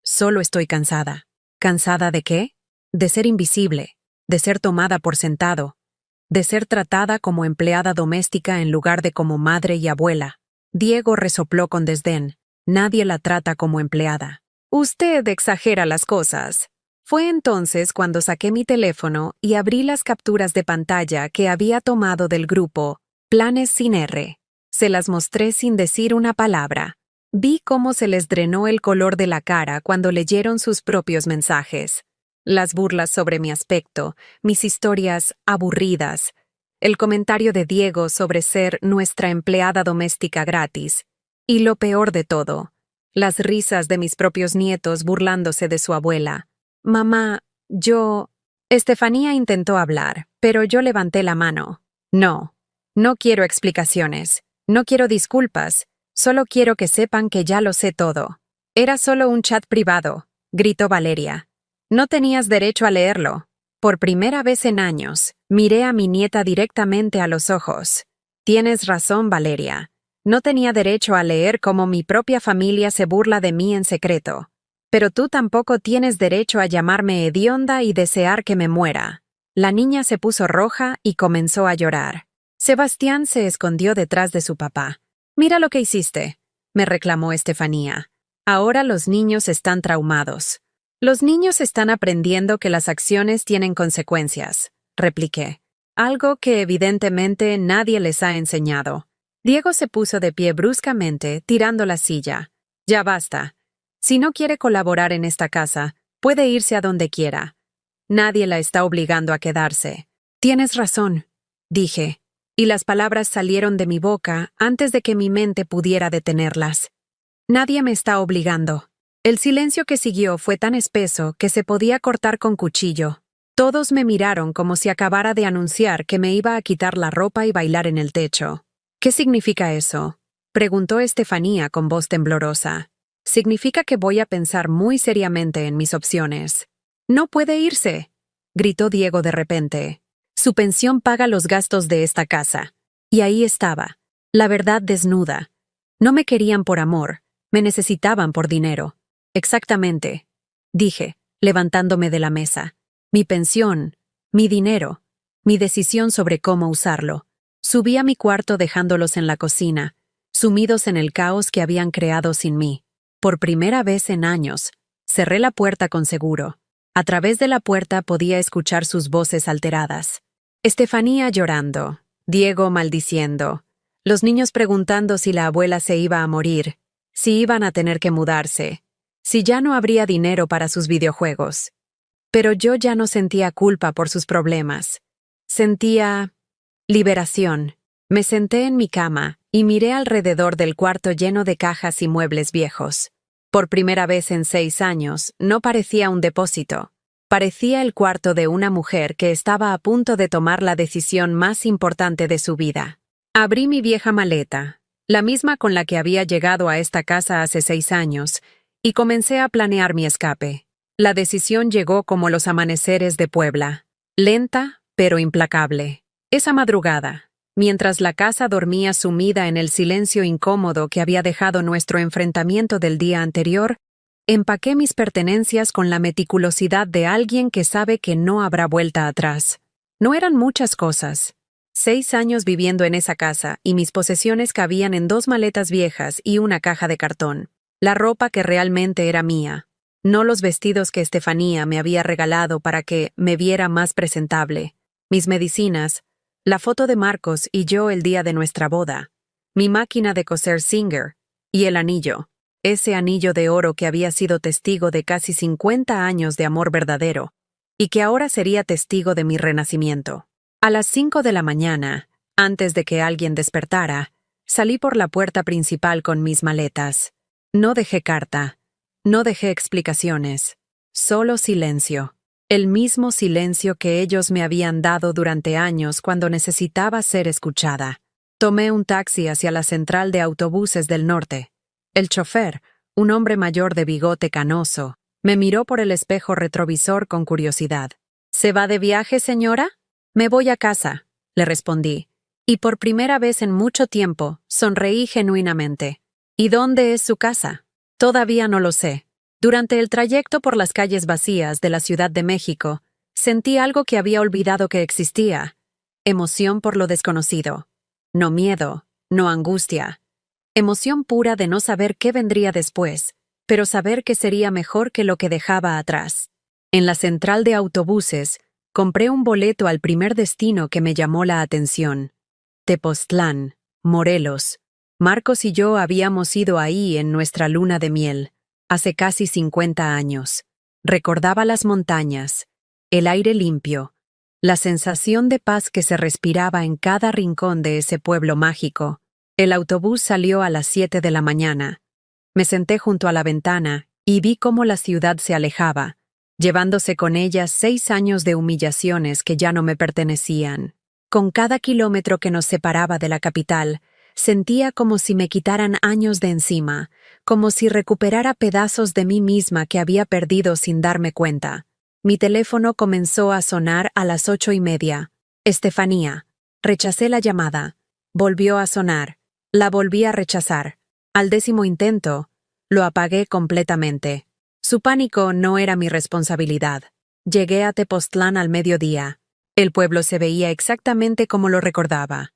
«Solo estoy cansada». ¿Cansada de qué? De ser invisible, de ser tomada por sentado. de ser tratada como empleada doméstica en lugar de como madre y abuela. Diego resopló con desdén. Nadie la trata como empleada. Usted exagera las cosas. Fue entonces cuando saqué mi teléfono y abrí las capturas de pantalla que había tomado del grupo Planes sin R. Se las mostré sin decir una palabra. Vi cómo se les drenó el color de la cara cuando leyeron sus propios mensajes. Las burlas sobre mi aspecto, mis historias aburridas, el comentario de Diego sobre ser nuestra empleada doméstica gratis, y lo peor de todo, las risas de mis propios nietos burlándose de su abuela. Mamá, Estefanía intentó hablar, pero yo levanté la mano. No quiero explicaciones, no quiero disculpas, solo quiero que sepan que ya lo sé todo. Era solo un chat privado, gritó Valeria. No tenías derecho a leerlo. Por primera vez en años, miré a mi nieta directamente a los ojos. Tienes razón, Valeria. No tenía derecho a leer cómo mi propia familia se burla de mí en secreto. Pero tú tampoco tienes derecho a llamarme hedionda y desear que me muera. La niña se puso roja y comenzó a llorar. Sebastián se escondió detrás de su papá. Mira lo que hiciste, me reclamó Estefanía. Ahora los niños están traumados. Los niños están aprendiendo que las acciones tienen consecuencias, repliqué. Algo que evidentemente nadie les ha enseñado. Diego se puso de pie bruscamente, tirando la silla. Ya basta. Si no quiere colaborar en esta casa, puede irse a donde quiera. Nadie la está obligando a quedarse. Tienes razón, dije, y las palabras salieron de mi boca antes de que mi mente pudiera detenerlas. Nadie me está obligando. El silencio que siguió fue tan espeso que se podía cortar con cuchillo. Todos me miraron como si acabara de anunciar que me iba a quitar la ropa y bailar en el techo. ¿Qué significa eso?, preguntó Estefanía con voz temblorosa. Significa que voy a pensar muy seriamente en mis opciones. No puede irse, gritó Diego de repente. Su pensión paga los gastos de esta casa. Y ahí estaba, la verdad desnuda. No me querían por amor, me necesitaban por dinero. Exactamente, dije, levantándome de la mesa. Mi pensión, mi dinero, mi decisión sobre cómo usarlo. Subí a mi cuarto dejándolos en la cocina, sumidos en el caos que habían creado sin mí. Por primera vez en años, cerré la puerta con seguro. A través de la puerta podía escuchar sus voces alteradas. Estefanía llorando, Diego maldiciendo, los niños preguntando si la abuela se iba a morir, si iban a tener que mudarse, si ya no habría dinero para sus videojuegos. Pero yo ya no sentía culpa por sus problemas. Sentía liberación. Me senté en mi cama y miré alrededor del cuarto lleno de cajas y muebles viejos. Por primera vez en 6 años, no parecía un depósito. Parecía el cuarto de una mujer que estaba a punto de tomar la decisión más importante de su vida. Abrí mi vieja maleta, la misma con la que había llegado a esta casa hace 6 años, y comencé a planear mi escape. La decisión llegó como los amaneceres de Puebla, lenta pero implacable. Esa madrugada, mientras la casa dormía sumida en el silencio incómodo que había dejado nuestro enfrentamiento del día anterior, empaqué mis pertenencias con la meticulosidad de alguien que sabe que no habrá vuelta atrás. No eran muchas cosas. 6 años viviendo en esa casa y mis posesiones cabían en 2 maletas viejas y una caja de cartón. La ropa que realmente era mía, no los vestidos que Estefanía me había regalado para que me viera más presentable. Mis medicinas, la foto de Marcos y yo el día de nuestra boda, mi máquina de coser Singer y el anillo. Ese anillo de oro que había sido testigo de casi 50 años de amor verdadero, y que ahora sería testigo de mi renacimiento. A las 5 de la mañana, antes de que alguien despertara, salí por la puerta principal con mis maletas. No dejé carta, no dejé explicaciones, solo silencio. El mismo silencio que ellos me habían dado durante años cuando necesitaba ser escuchada. Tomé un taxi hacia la central de autobuses del norte. El chofer, un hombre mayor de bigote canoso, me miró por el espejo retrovisor con curiosidad. ¿Se va de viaje, señora? Me voy a casa, le respondí, y por primera vez en mucho tiempo sonreí genuinamente. ¿Y dónde es su casa? Todavía no lo sé. Durante el trayecto por las calles vacías de la Ciudad de México, sentí algo que había olvidado que existía. Emoción por lo desconocido. No miedo, no angustia. Emoción pura de no saber qué vendría después, pero saber que sería mejor que lo que dejaba atrás. En la central de autobuses, compré un boleto al primer destino que me llamó la atención. Tepoztlán, Morelos. Marcos y yo habíamos ido ahí en nuestra luna de miel, hace casi 50 años. Recordaba las montañas, el aire limpio, la sensación de paz que se respiraba en cada rincón de ese pueblo mágico. El autobús salió a las 7 de la mañana. Me senté junto a la ventana y vi cómo la ciudad se alejaba, llevándose con ella 6 años de humillaciones que ya no me pertenecían. Con cada kilómetro que nos separaba de la capital, sentía como si me quitaran años de encima, como si recuperara pedazos de mí misma que había perdido sin darme cuenta. Mi teléfono comenzó a sonar a las 8:30. Estefanía. Rechacé la llamada. Volvió a sonar. La volví a rechazar. Al 10º intento, lo apagué completamente. Su pánico no era mi responsabilidad. Llegué a Tepoztlán al mediodía. El pueblo se veía exactamente como lo recordaba.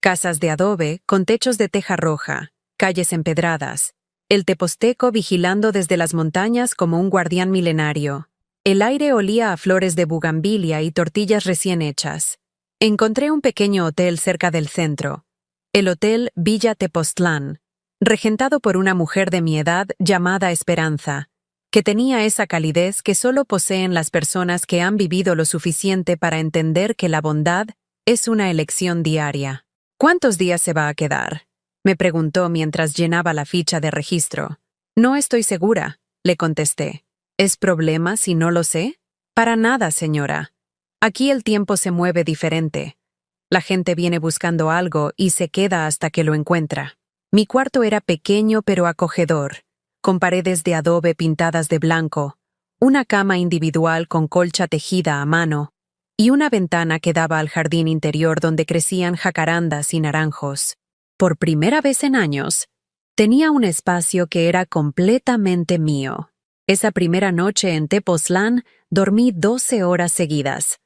Casas de adobe con techos de teja roja, calles empedradas. El teposteco vigilando desde las montañas como un guardián milenario. El aire olía a flores de bugambilia y tortillas recién hechas. Encontré un pequeño hotel cerca del centro. El Hotel Villa Tepoztlán, regentado por una mujer de mi edad llamada Esperanza, que tenía esa calidez que solo poseen las personas que han vivido lo suficiente para entender que la bondad es una elección diaria. ¿Cuántos días se va a quedar?, me preguntó mientras llenaba la ficha de registro. No estoy segura, le contesté. ¿Es problema si no lo sé? Para nada, señora. Aquí el tiempo se mueve diferente. La gente viene buscando algo y se queda hasta que lo encuentra. Mi cuarto era pequeño pero acogedor, con paredes de adobe pintadas de blanco, una cama individual con colcha tejida a mano, y una ventana que daba al jardín interior donde crecían jacarandas y naranjos. Por primera vez en años, tenía un espacio que era completamente mío. Esa primera noche en Tepoztlán dormí 12 horas seguidas.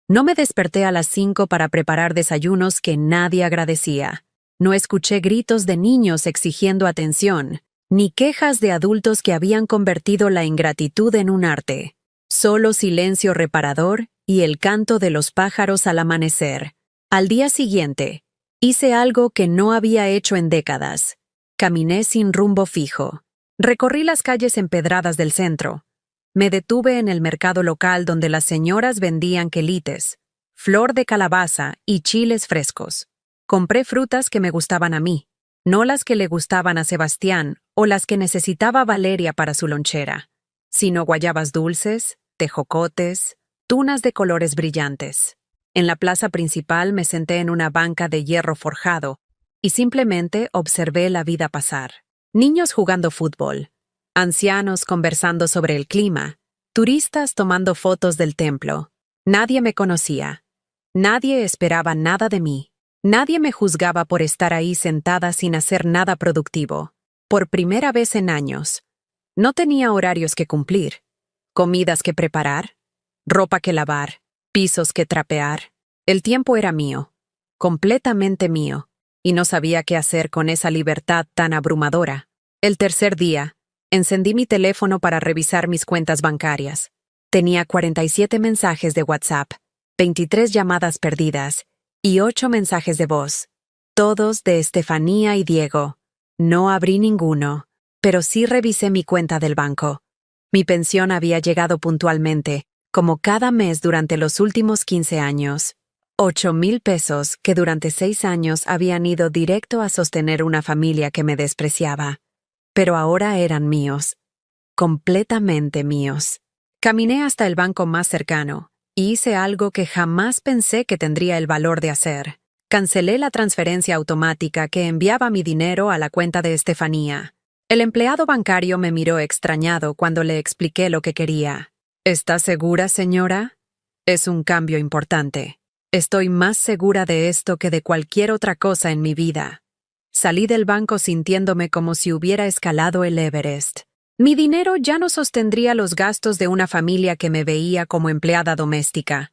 No me desperté a las 5 para preparar desayunos que nadie agradecía. No escuché gritos de niños exigiendo atención, ni quejas de adultos que habían convertido la ingratitud en un arte. Solo silencio reparador y el canto de los pájaros al amanecer. Al día siguiente, hice algo que no había hecho en décadas. Caminé sin rumbo fijo. Recorrí las calles empedradas del centro. Me detuve en el mercado local donde las señoras vendían quelites, flor de calabaza y chiles frescos. Compré frutas que me gustaban a mí, no las que le gustaban a Sebastián o las que necesitaba Valeria para su lonchera, sino guayabas dulces, tejocotes, tunas de colores brillantes. En la plaza principal me senté en una banca de hierro forjado y simplemente observé la vida pasar. Niños jugando fútbol, ancianos conversando sobre el clima, turistas tomando fotos del templo. Nadie me conocía. Nadie esperaba nada de mí. Nadie me juzgaba por estar ahí sentada sin hacer nada productivo. Por primera vez en años. No tenía horarios que cumplir, comidas que preparar, ropa que lavar, pisos que trapear. El tiempo era mío, completamente mío, y no sabía qué hacer con esa libertad tan abrumadora. El tercer día, encendí mi teléfono para revisar mis cuentas bancarias. Tenía 47 mensajes de WhatsApp, 23 llamadas perdidas y 8 mensajes de voz, todos de Estefanía y Diego. No abrí ninguno, pero sí revisé mi cuenta del banco. Mi pensión había llegado puntualmente, como cada mes durante los últimos 15 años. 8,000 pesos que durante 6 años habían ido directo a sostener una familia que me despreciaba. Pero ahora eran míos, completamente míos. Caminé hasta el banco más cercano y hice algo que jamás pensé que tendría el valor de hacer. Cancelé la transferencia automática que enviaba mi dinero a la cuenta de Estefanía. El empleado bancario me miró extrañado cuando le expliqué lo que quería. ¿Está segura, señora? Es un cambio importante. Estoy más segura de esto que de cualquier otra cosa en mi vida. Salí del banco sintiéndome como si hubiera escalado el Everest. Mi dinero ya no sostendría los gastos de una familia que me veía como empleada doméstica.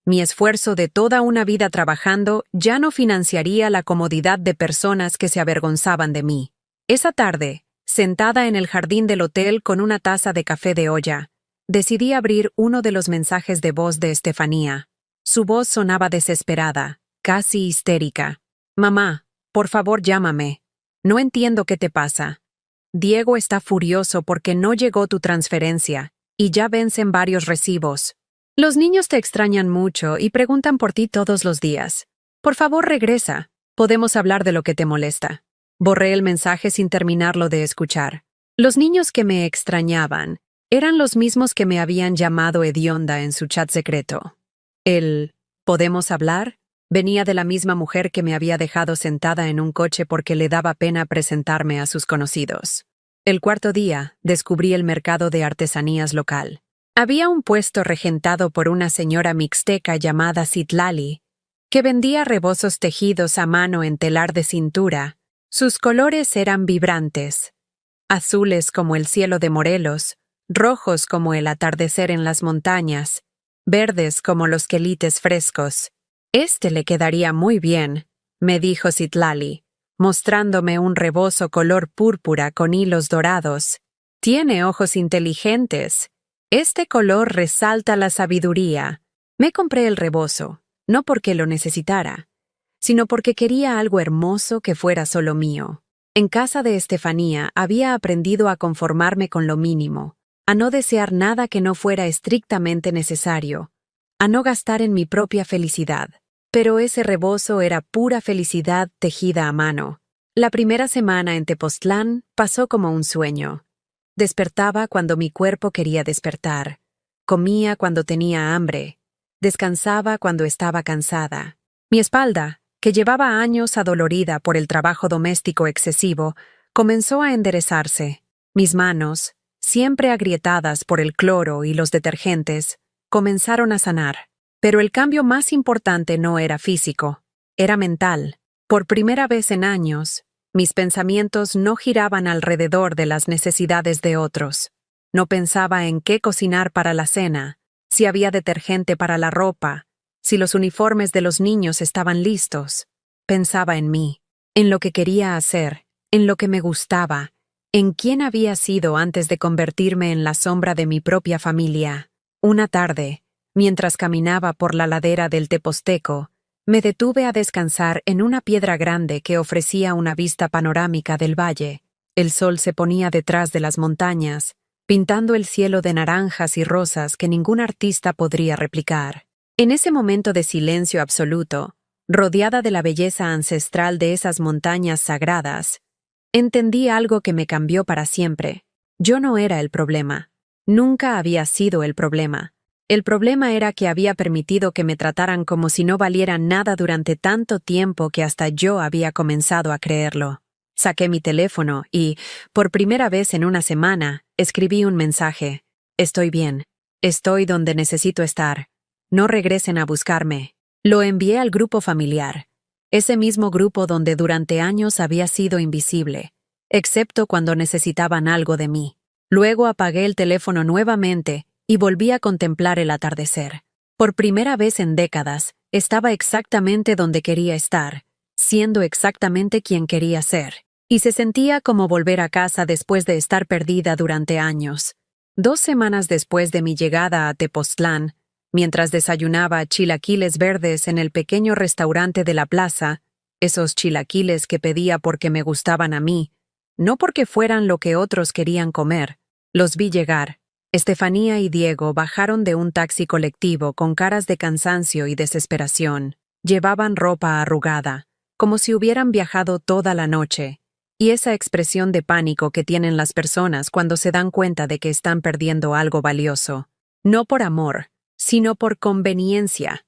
Mi esfuerzo de toda una vida trabajando ya no financiaría la comodidad de personas que se avergonzaban de mí. Esa tarde, sentada en el jardín del hotel con una taza de café de olla, decidí abrir uno de los mensajes de voz de Estefanía. Su voz sonaba desesperada, casi histérica. «Mamá, por favor llámame. No entiendo qué te pasa. Diego está furioso porque no llegó tu transferencia, y ya vencen varios recibos. Los niños te extrañan mucho y preguntan por ti todos los días. Por favor, regresa. Podemos hablar de lo que te molesta». Borré el mensaje sin terminarlo de escuchar. Los niños que me extrañaban eran los mismos que me habían llamado hedionda en su chat secreto. El «¿podemos hablar?» venía de la misma mujer que me había dejado sentada en un coche porque le daba pena presentarme a sus conocidos. El cuarto día, descubrí el mercado de artesanías local. Había un puesto regentado por una señora mixteca llamada Citlali, que vendía rebozos tejidos a mano en telar de cintura. Sus colores eran vibrantes, azules como el cielo de Morelos, rojos como el atardecer en las montañas, verdes como los quelites frescos. «Este le quedaría muy bien», me dijo Citlali, mostrándome un rebozo color púrpura con hilos dorados. «Tiene ojos inteligentes. Este color resalta la sabiduría». Me compré el rebozo, no porque lo necesitara, sino porque quería algo hermoso que fuera solo mío. En casa de Estefanía había aprendido a conformarme con lo mínimo, a no desear nada que no fuera estrictamente necesario, a no gastar en mi propia felicidad. Pero ese rebozo era pura felicidad tejida a mano. La primera semana en Tepoztlán pasó como un sueño. Despertaba cuando mi cuerpo quería despertar, comía cuando tenía hambre, descansaba cuando estaba cansada. Mi espalda, que llevaba años adolorida por el trabajo doméstico excesivo, comenzó a enderezarse. Mis manos, siempre agrietadas por el cloro y los detergentes, comenzaron a sanar. Pero el cambio más importante no era físico, era mental. Por primera vez en años, mis pensamientos no giraban alrededor de las necesidades de otros. No pensaba en qué cocinar para la cena, si había detergente para la ropa, si los uniformes de los niños estaban listos. Pensaba en mí, en lo que quería hacer, en lo que me gustaba, en quién había sido antes de convertirme en la sombra de mi propia familia. Una tarde, mientras caminaba por la ladera del Teposteco, me detuve a descansar en una piedra grande que ofrecía una vista panorámica del valle. El sol se ponía detrás de las montañas, pintando el cielo de naranjas y rosas que ningún artista podría replicar. En ese momento de silencio absoluto, rodeada de la belleza ancestral de esas montañas sagradas, entendí algo que me cambió para siempre. Yo no era el problema. Nunca había sido el problema. El problema era que había permitido que me trataran como si no valiera nada durante tanto tiempo que hasta yo había comenzado a creerlo. Saqué mi teléfono y, por primera vez en una semana, escribí un mensaje. «Estoy bien. Estoy donde necesito estar. No regresen a buscarme». Lo envié al grupo familiar, ese mismo grupo donde durante años había sido invisible, excepto cuando necesitaban algo de mí. Luego apagué el teléfono nuevamente y volví a contemplar el atardecer. Por primera vez en décadas, estaba exactamente donde quería estar, siendo exactamente quien quería ser. Y se sentía como volver a casa después de estar perdida durante años. 2 semanas después de mi llegada a Tepoztlán, mientras desayunaba chilaquiles verdes en el pequeño restaurante de la plaza, esos chilaquiles que pedía porque me gustaban a mí, no porque fueran lo que otros querían comer, los vi llegar. Estefanía y Diego bajaron de un taxi colectivo con caras de cansancio y desesperación. Llevaban ropa arrugada, como si hubieran viajado toda la noche, y esa expresión de pánico que tienen las personas cuando se dan cuenta de que están perdiendo algo valioso. No por amor, sino por conveniencia.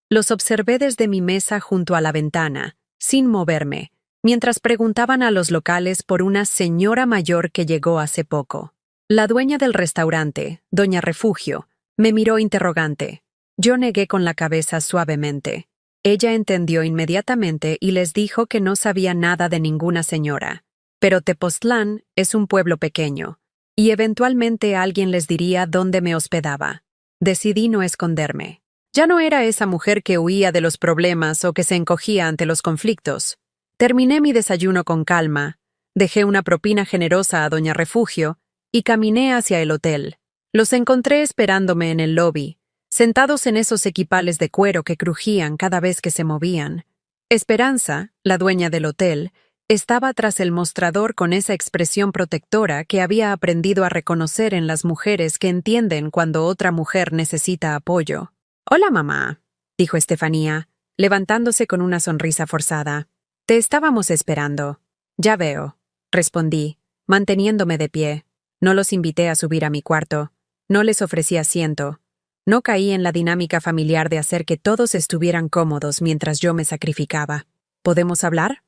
Los observé desde mi mesa junto a la ventana, sin moverme, mientras preguntaban a los locales por una señora mayor que llegó hace poco. La dueña del restaurante, doña Refugio, me miró interrogante. Yo negué con la cabeza suavemente. Ella entendió inmediatamente y les dijo que no sabía nada de ninguna señora. Pero Tepoztlán es un pueblo pequeño, y eventualmente alguien les diría dónde me hospedaba. Decidí no esconderme. Ya no era esa mujer que huía de los problemas o que se encogía ante los conflictos. Terminé mi desayuno con calma, dejé una propina generosa a Doña Refugio y caminé hacia el hotel. Los encontré esperándome en el lobby, sentados en esos equipales de cuero que crujían cada vez que se movían. Esperanza, la dueña del hotel, estaba tras el mostrador con esa expresión protectora que había aprendido a reconocer en las mujeres que entienden cuando otra mujer necesita apoyo. «Hola, mamá», dijo Estefanía, levantándose con una sonrisa forzada. «Te estábamos esperando». «Ya veo», respondí, manteniéndome de pie. No los invité a subir a mi cuarto. No les ofrecí asiento. No caí en la dinámica familiar de hacer que todos estuvieran cómodos mientras yo me sacrificaba. «¿Podemos hablar?»,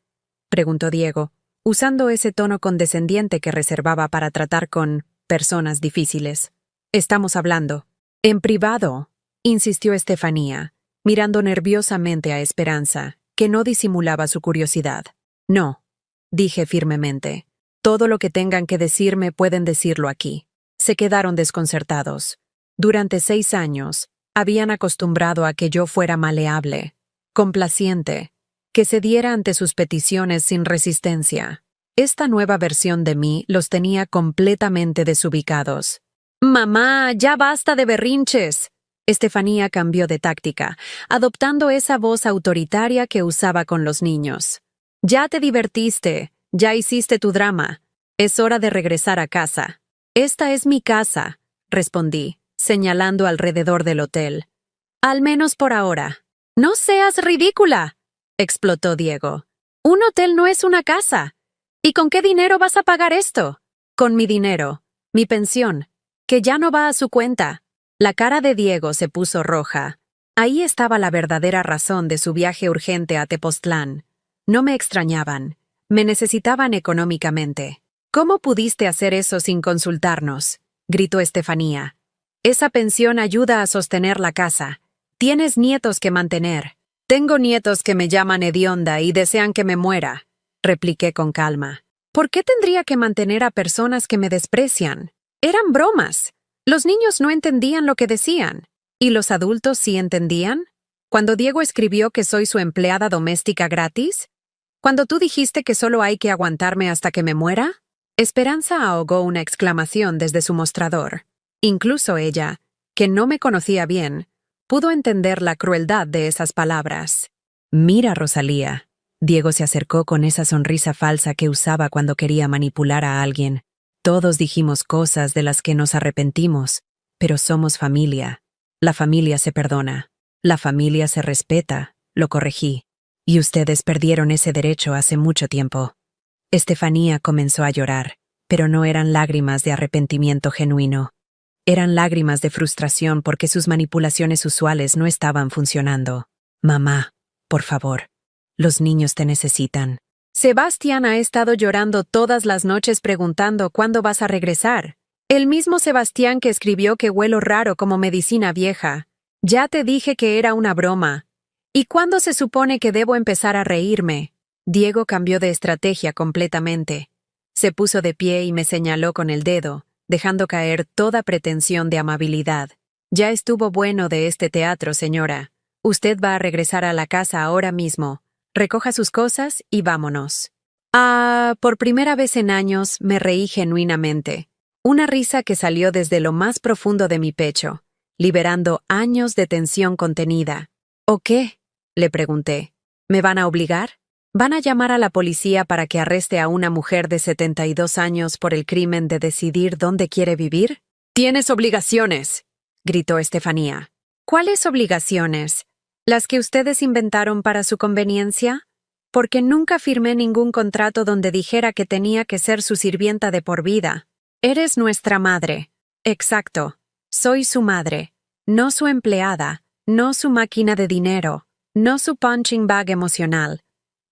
preguntó Diego, usando ese tono condescendiente que reservaba para tratar con personas difíciles. «Estamos hablando». «En privado», insistió Estefanía, mirando nerviosamente a Esperanza, que no disimulaba su curiosidad. «No», dije firmemente. «Todo lo que tengan que decirme pueden decirlo aquí». Se quedaron desconcertados. Durante 6 años, habían acostumbrado a que yo fuera maleable, complaciente, que cediera ante sus peticiones sin resistencia. Esta nueva versión de mí los tenía completamente desubicados. «Mamá, ya basta de berrinches». Estefanía cambió de táctica, adoptando esa voz autoritaria que usaba con los niños. «Ya te divertiste, ya hiciste tu drama. Es hora de regresar a casa». «Esta es mi casa», respondí, señalando alrededor del hotel. «Al menos por ahora». «No seas ridícula», explotó Diego. «Un hotel no es una casa. ¿Y con qué dinero vas a pagar esto?» «Con mi dinero, mi pensión, que ya no va a su cuenta». La cara de Diego se puso roja. Ahí estaba la verdadera razón de su viaje urgente a Tepoztlán. No me extrañaban. Me necesitaban económicamente. «¿Cómo pudiste hacer eso sin consultarnos?», gritó Estefanía. «Esa pensión ayuda a sostener la casa. Tienes nietos que mantener». «Tengo nietos que me llaman hedionda y desean que me muera», repliqué con calma. «¿Por qué tendría que mantener a personas que me desprecian? Eran bromas. Los niños no entendían lo que decían. ¿Y los adultos sí entendían? Cuando Diego escribió que soy su empleada doméstica gratis. Cuando tú dijiste que solo hay que aguantarme hasta que me muera». Esperanza ahogó una exclamación desde su mostrador. Incluso ella, que no me conocía bien, pudo entender la crueldad de esas palabras. «Mira, Rosalía». Diego se acercó con esa sonrisa falsa que usaba cuando quería manipular a alguien. «Todos dijimos cosas de las que nos arrepentimos, pero somos familia. La familia se perdona. La familia se respeta», lo corregí. «Y ustedes perdieron ese derecho hace mucho tiempo». Estefanía comenzó a llorar, pero no eran lágrimas de arrepentimiento genuino. Eran lágrimas de frustración porque sus manipulaciones usuales no estaban funcionando. «Mamá, por favor, los niños te necesitan». «Sebastián ha estado llorando todas las noches preguntando cuándo vas a regresar. El mismo Sebastián que escribió que huelo raro como medicina vieja. Ya te dije que era una broma. ¿Y cuándo se supone que debo empezar a reírme?» Diego cambió de estrategia completamente. Se puso de pie y me señaló con el dedo, dejando caer toda pretensión de amabilidad. «Ya estuvo bueno de este teatro, señora. Usted va a regresar a la casa ahora mismo. Recoja sus cosas y vámonos». Por primera vez en años me reí genuinamente. Una risa que salió desde lo más profundo de mi pecho, liberando años de tensión contenida. «¿O qué?», le pregunté. «¿Me van a obligar? ¿Van a llamar a la policía para que arreste a una mujer de 72 años por el crimen de decidir dónde quiere vivir?» «Tienes obligaciones», gritó Estefanía. «¿Cuáles obligaciones? ¿Las que ustedes inventaron para su conveniencia? Porque nunca firmé ningún contrato donde dijera que tenía que ser su sirvienta de por vida. Eres nuestra madre». «Exacto. Soy su madre. No su empleada. No su máquina de dinero. No su punching bag emocional.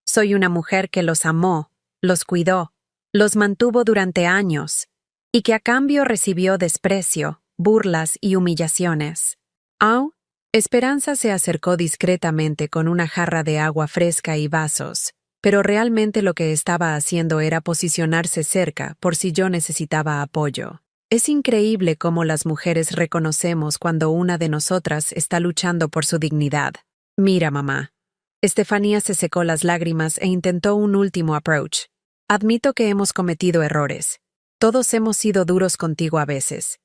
Soy una mujer que los amó, los cuidó, los mantuvo durante años, y que a cambio recibió desprecio, burlas y humillaciones». «Au». Esperanza se acercó discretamente con una jarra de agua fresca y vasos, pero realmente lo que estaba haciendo era posicionarse cerca por si yo necesitaba apoyo. Es increíble cómo las mujeres reconocemos cuando una de nosotras está luchando por su dignidad. Mira, mamá. Estefanía se secó las lágrimas e intentó un último approach. Admito que hemos cometido errores. Todos hemos sido duros contigo a veces.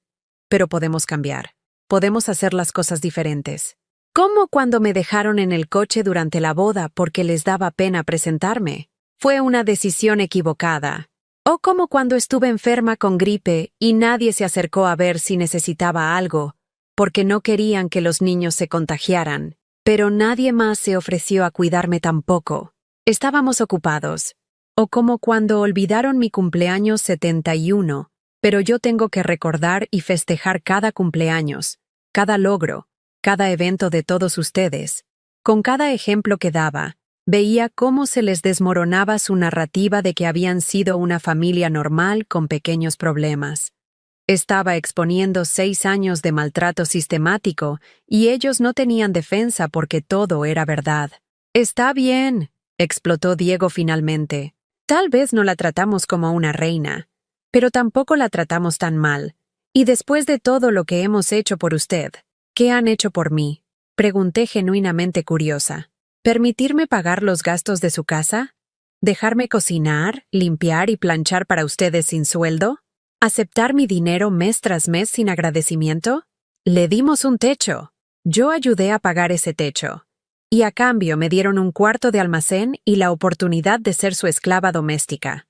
Pero podemos cambiar. Podemos hacer las cosas diferentes. ¿Cómo cuando me dejaron en el coche durante la boda porque les daba pena presentarme? Fue una decisión equivocada. O como cuando estuve enferma con gripe y nadie se acercó a ver si necesitaba algo, porque no querían que los niños se contagiaran. Pero nadie más se ofreció a cuidarme tampoco. Estábamos ocupados. O como cuando olvidaron mi cumpleaños 71, pero yo tengo que recordar y festejar cada cumpleaños, cada logro, cada evento de todos ustedes. Con cada ejemplo que daba, veía cómo se les desmoronaba su narrativa de que habían sido una familia normal con pequeños problemas. Estaba exponiendo 6 años de maltrato sistemático y ellos no tenían defensa porque todo era verdad. «Está bien», explotó Diego finalmente. «Tal vez no la tratamos como una reina, pero tampoco la tratamos tan mal. Y después de todo lo que hemos hecho por usted, ¿qué han hecho por mí?», pregunté genuinamente curiosa. ¿Permitirme pagar los gastos de su casa? ¿Dejarme cocinar, limpiar y planchar para ustedes sin sueldo? ¿Aceptar mi dinero mes tras mes sin agradecimiento? Le dimos un techo. Yo ayudé a pagar ese techo. Y a cambio me dieron un cuarto de almacén y la oportunidad de ser su esclava doméstica.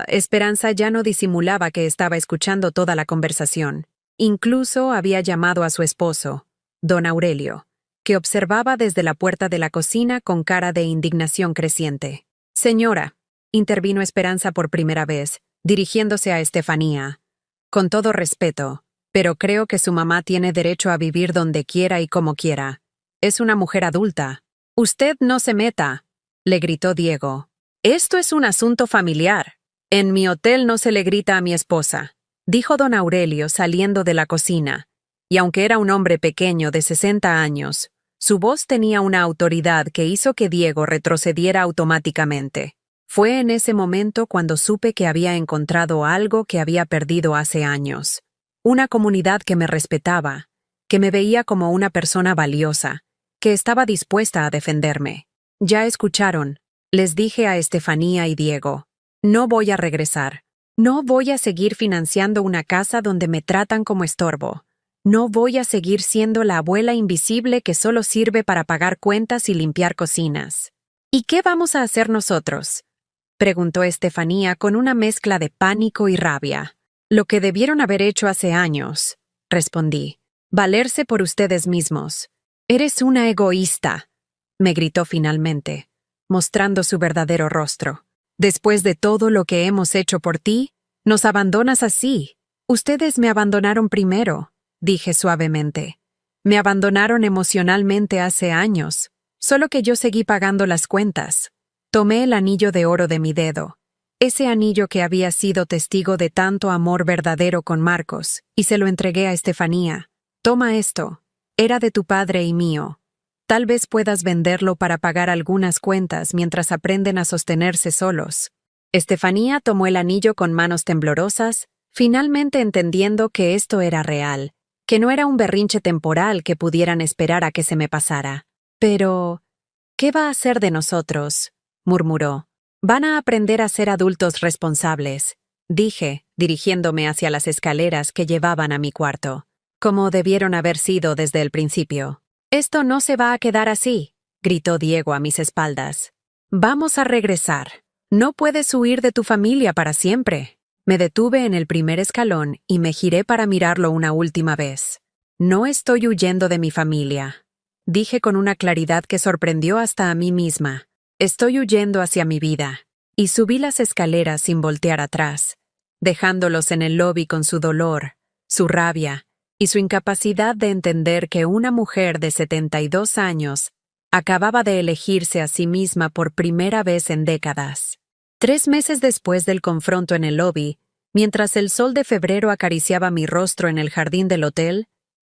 Esperanza ya no disimulaba que estaba escuchando toda la conversación. Incluso había llamado a su esposo, don Aurelio, que observaba desde la puerta de la cocina con cara de indignación creciente. «Señora», intervino Esperanza por primera vez, dirigiéndose a Estefanía. «Con todo respeto, pero creo que su mamá tiene derecho a vivir donde quiera y como quiera. Es una mujer adulta». «Usted no se meta», le gritó Diego. «Esto es un asunto familiar. En mi hotel no se le grita a mi esposa», dijo don Aurelio saliendo de la cocina. Y aunque era un hombre pequeño de 60 años, su voz tenía una autoridad que hizo que Diego retrocediera automáticamente. Fue en ese momento cuando supe que había encontrado algo que había perdido hace años. Una comunidad que me respetaba, que me veía como una persona valiosa, que estaba dispuesta a defenderme. «Ya escucharon», les dije a Estefanía y Diego. «No voy a regresar. No voy a seguir financiando una casa donde me tratan como estorbo. No voy a seguir siendo la abuela invisible que solo sirve para pagar cuentas y limpiar cocinas». «¿Y qué vamos a hacer nosotros?», preguntó Estefanía con una mezcla de pánico y rabia. «Lo que debieron haber hecho hace años», respondí. «Valerse por ustedes mismos». «Eres una egoísta», me gritó finalmente, mostrando su verdadero rostro. «Después de todo lo que hemos hecho por ti, nos abandonas así». «Ustedes me abandonaron primero», dije suavemente. «Me abandonaron emocionalmente hace años, solo que yo seguí pagando las cuentas». Tomé el anillo de oro de mi dedo, ese anillo que había sido testigo de tanto amor verdadero con Marcos, y se lo entregué a Estefanía. «Toma esto. Era de tu padre y mío. Tal vez puedas venderlo para pagar algunas cuentas mientras aprenden a sostenerse solos». Estefanía tomó el anillo con manos temblorosas, finalmente entendiendo que esto era real, que no era un berrinche temporal que pudieran esperar a que se me pasara. «Pero, ¿qué va a hacer de nosotros?», murmuró. «Van a aprender a ser adultos responsables», dije, dirigiéndome hacia las escaleras que llevaban a mi cuarto, como debieron haber sido desde el principio. «Esto no se va a quedar así», gritó Diego a mis espaldas. «Vamos a regresar. No puedes huir de tu familia para siempre». Me detuve en el primer escalón y me giré para mirarlo una última vez. «No estoy huyendo de mi familia», dije con una claridad que sorprendió hasta a mí misma. «Estoy huyendo hacia mi vida». Y subí las escaleras sin voltear atrás, dejándolos en el lobby con su dolor, su rabia y su incapacidad de entender que una mujer de 72 años acababa de elegirse a sí misma por primera vez en décadas. 3 meses después del confronto en el lobby, mientras el sol de febrero acariciaba mi rostro en el jardín del hotel,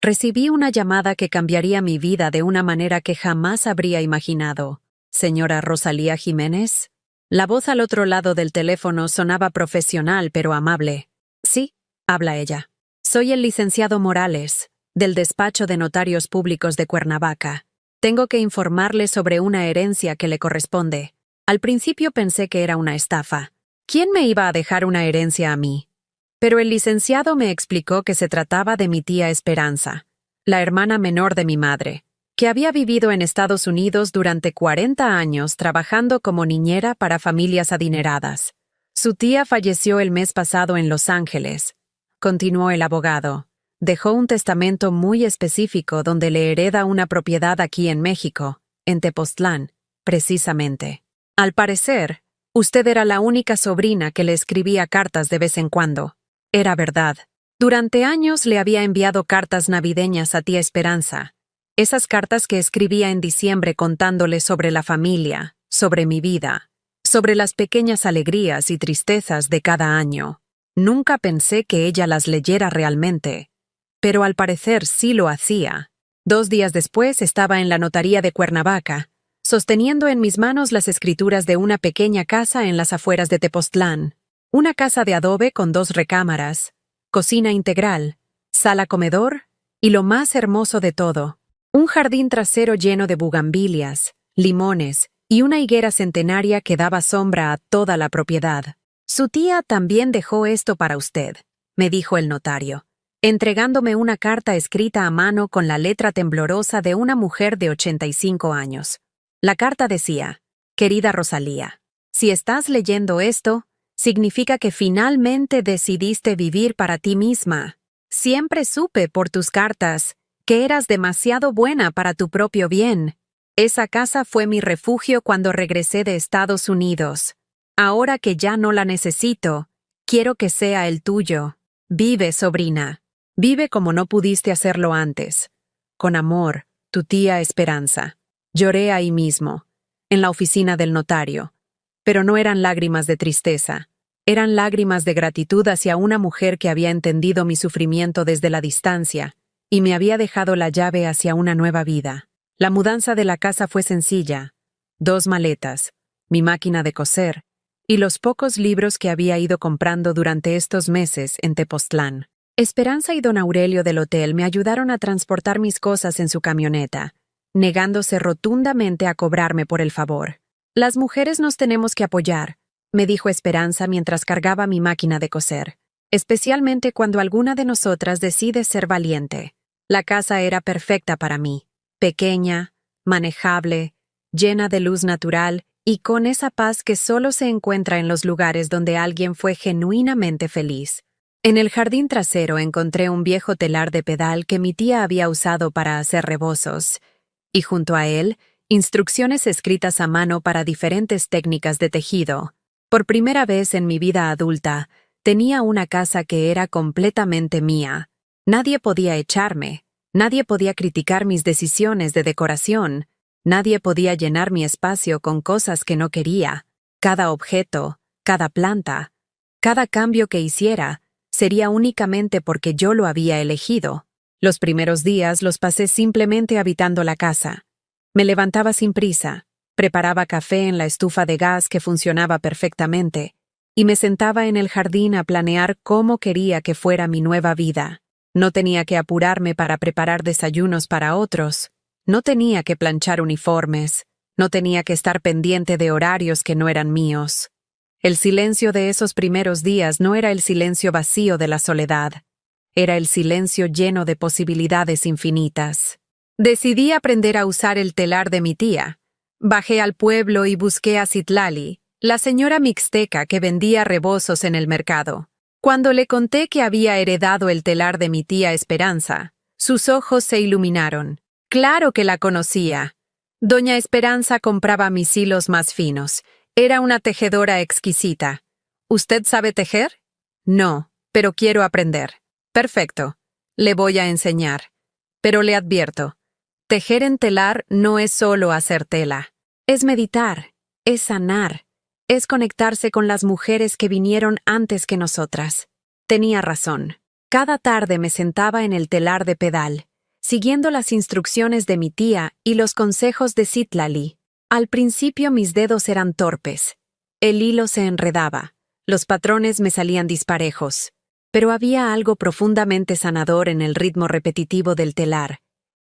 recibí una llamada que cambiaría mi vida de una manera que jamás habría imaginado. «¿Señora Rosalía Jiménez?». La voz al otro lado del teléfono sonaba profesional pero amable. «Sí», habla ella. Soy el licenciado Morales, del despacho de notarios públicos de Cuernavaca. Tengo que informarle sobre una herencia que le corresponde. Al principio pensé que era una estafa. ¿Quién me iba a dejar una herencia a mí? Pero el licenciado me explicó que se trataba de mi tía Esperanza, la hermana menor de mi madre, que había vivido en Estados Unidos durante 40 años trabajando como niñera para familias adineradas. Su tía falleció el mes pasado en Los Ángeles, continuó el abogado. Dejó un testamento muy específico donde le hereda una propiedad aquí en México, en Tepoztlán, precisamente. Al parecer, usted era la única sobrina que le escribía cartas de vez en cuando. Era verdad. Durante años le había enviado cartas navideñas a tía Esperanza. Esas cartas que escribía en diciembre contándole sobre la familia, sobre mi vida, sobre las pequeñas alegrías y tristezas de cada año. Nunca pensé que ella las leyera realmente, pero al parecer sí lo hacía. 2 días después estaba en la notaría de Cuernavaca, sosteniendo en mis manos las escrituras de una pequeña casa en las afueras de Tepoztlán. Una casa de adobe con 2 recámaras, cocina integral, sala-comedor y lo más hermoso de todo, un jardín trasero lleno de bugambilias, limones y una higuera centenaria que daba sombra a toda la propiedad. Su tía también dejó esto para usted, me dijo el notario, entregándome una carta escrita a mano con la letra temblorosa de una mujer de 85 años. La carta decía: Querida Rosalía, si estás leyendo esto, significa que finalmente decidiste vivir para ti misma. Siempre supe por tus cartas que eras demasiado buena para tu propio bien. Esa casa fue mi refugio cuando regresé de Estados Unidos. Ahora que ya no la necesito, quiero que sea el tuyo. Vive, sobrina. Vive como no pudiste hacerlo antes. Con amor, tu tía Esperanza. Lloré ahí mismo, en la oficina del notario. Pero no eran lágrimas de tristeza. Eran lágrimas de gratitud hacia una mujer que había entendido mi sufrimiento desde la distancia y me había dejado la llave hacia una nueva vida. La mudanza de la casa fue sencilla: 2 maletas, mi máquina de coser y los pocos libros que había ido comprando durante estos meses en Tepoztlán. Esperanza y don Aurelio del hotel me ayudaron a transportar mis cosas en su camioneta, negándose rotundamente a cobrarme por el favor. Las mujeres nos tenemos que apoyar, me dijo Esperanza mientras cargaba mi máquina de coser, especialmente cuando alguna de nosotras decide ser valiente. La casa era perfecta para mí, pequeña, manejable, llena de luz natural y con esa paz que solo se encuentra en los lugares donde alguien fue genuinamente feliz. En el jardín trasero encontré un viejo telar de pedal que mi tía había usado para hacer rebozos, y junto a él, instrucciones escritas a mano para diferentes técnicas de tejido. Por primera vez en mi vida adulta, tenía una casa que era completamente mía. Nadie podía echarme, nadie podía criticar mis decisiones de decoración, nadie podía llenar mi espacio con cosas que no quería. Cada objeto, cada planta, cada cambio que hiciera, sería únicamente porque yo lo había elegido. Los primeros días los pasé simplemente habitando la casa. Me levantaba sin prisa, preparaba café en la estufa de gas que funcionaba perfectamente, y me sentaba en el jardín a planear cómo quería que fuera mi nueva vida. No tenía que apurarme para preparar desayunos para otros, no tenía que planchar uniformes, no tenía que estar pendiente de horarios que no eran míos. El silencio de esos primeros días no era el silencio vacío de la soledad, era el silencio lleno de posibilidades infinitas. Decidí aprender a usar el telar de mi tía. Bajé al pueblo y busqué a Citlali, la señora mixteca que vendía rebozos en el mercado. Cuando le conté que había heredado el telar de mi tía Esperanza, sus ojos se iluminaron. Claro que la conocía. Doña Esperanza compraba mis hilos más finos. Era una tejedora exquisita. ¿Usted sabe tejer? No, pero quiero aprender. Perfecto. Le voy a enseñar. Pero le advierto, tejer en telar no es solo hacer tela. Es meditar, es sanar, es conectarse con las mujeres que vinieron antes que nosotras. Tenía razón. Cada tarde me sentaba en el telar de pedal, siguiendo las instrucciones de mi tía y los consejos de Citlali. Al principio mis dedos eran torpes. El hilo se enredaba, los patrones me salían disparejos. pero había algo profundamente sanador en el ritmo repetitivo del telar,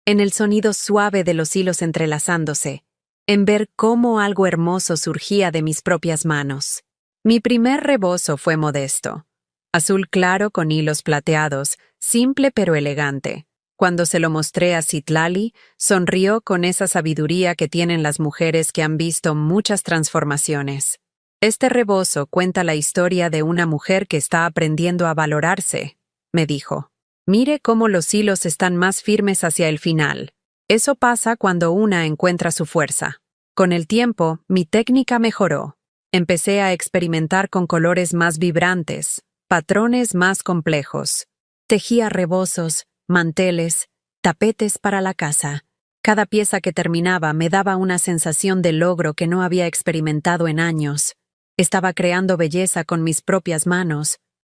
en el sonido suave de los hilos entrelazándose, en ver cómo algo hermoso surgía de mis propias manos. Mi primer rebozo fue modesto, azul claro con hilos plateados, simple pero elegante. Cuando se lo mostré a Citlali, sonrió con esa sabiduría que tienen las mujeres que han visto muchas transformaciones. Este rebozo cuenta la historia de una mujer que está aprendiendo a valorarse, me dijo. Mire cómo los hilos están más firmes hacia el final. Eso pasa cuando una encuentra su fuerza. Con el tiempo, mi técnica mejoró. Empecé a experimentar con colores más vibrantes, patrones más complejos. Tejía rebozos, manteles, tapetes para la casa. Cada pieza que terminaba me daba una sensación de logro que no había experimentado en años. Estaba creando belleza con mis propias manos,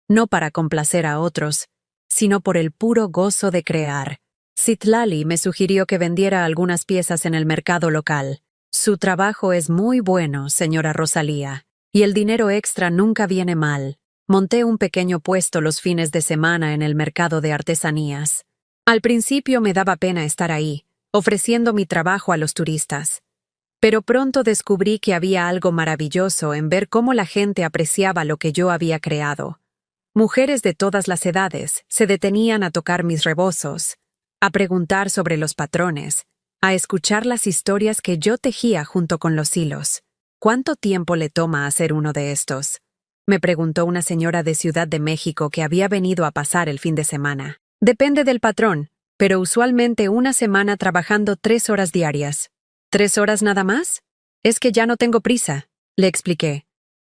no para complacer a otros, sino por el puro gozo de crear. Citlali me sugirió que vendiera algunas piezas en el mercado local. Su trabajo es muy bueno, señora Rosalía, y el dinero extra nunca viene mal. Monté un pequeño puesto los fines de semana en el mercado de artesanías. Al principio me daba pena estar ahí, ofreciendo mi trabajo a los turistas. Pero pronto descubrí que había algo maravilloso en ver cómo la gente apreciaba lo que yo había creado. Mujeres de todas las edades se detenían a tocar mis rebozos, a preguntar sobre los patrones, a escuchar las historias que yo tejía junto con los hilos. ¿Cuánto tiempo le toma hacer uno de estos?, me preguntó una señora de Ciudad de México que había venido a pasar el fin de semana. Depende del patrón, pero usualmente una semana trabajando 3 horas diarias. ¿3 horas nada más? Es que ya no tengo prisa, le expliqué.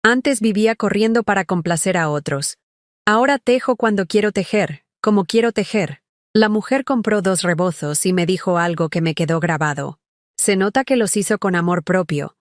Antes vivía corriendo para complacer a otros. Ahora tejo cuando quiero tejer, como quiero tejer. La mujer compró 2 rebozos y me dijo algo que me quedó grabado. Se nota que los hizo con amor propio.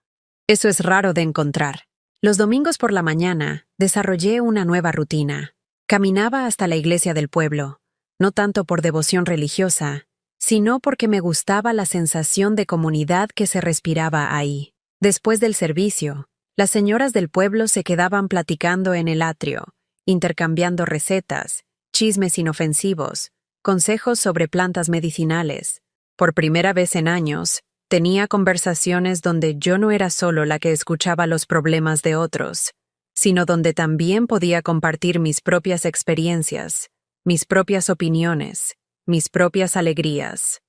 Eso es raro de encontrar. Los domingos por la mañana desarrollé una nueva rutina. Caminaba hasta la iglesia del pueblo, no tanto por devoción religiosa, sino porque me gustaba la sensación de comunidad que se respiraba ahí. Después del servicio, las señoras del pueblo se quedaban platicando en el atrio, intercambiando recetas, chismes inofensivos, consejos sobre plantas medicinales. Por primera vez en años, tenía conversaciones donde yo no era solo la que escuchaba los problemas de otros, sino donde también podía compartir mis propias experiencias, mis propias opiniones, mis propias alegrías.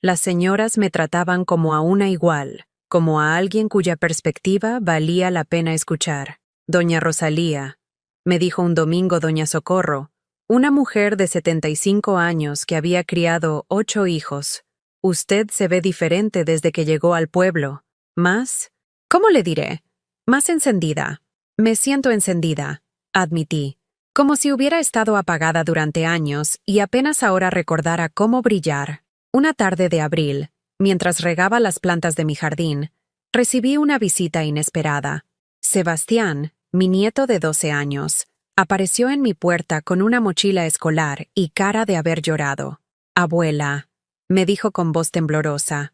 Las señoras me trataban como a una igual, como a alguien cuya perspectiva valía la pena escuchar. Doña Rosalía, me dijo un domingo doña Socorro, una mujer de 75 años que había criado 8 hijos. Usted se ve diferente desde que llegó al pueblo. Más, ¿cómo le diré? Más encendida. Me siento encendida, admití, como si hubiera estado apagada durante años y apenas ahora recordara cómo brillar. Una tarde de abril, mientras regaba las plantas de mi jardín, recibí una visita inesperada. Sebastián, mi nieto de 12 años, apareció en mi puerta con una mochila escolar y cara de haber llorado. Abuela, me dijo con voz temblorosa,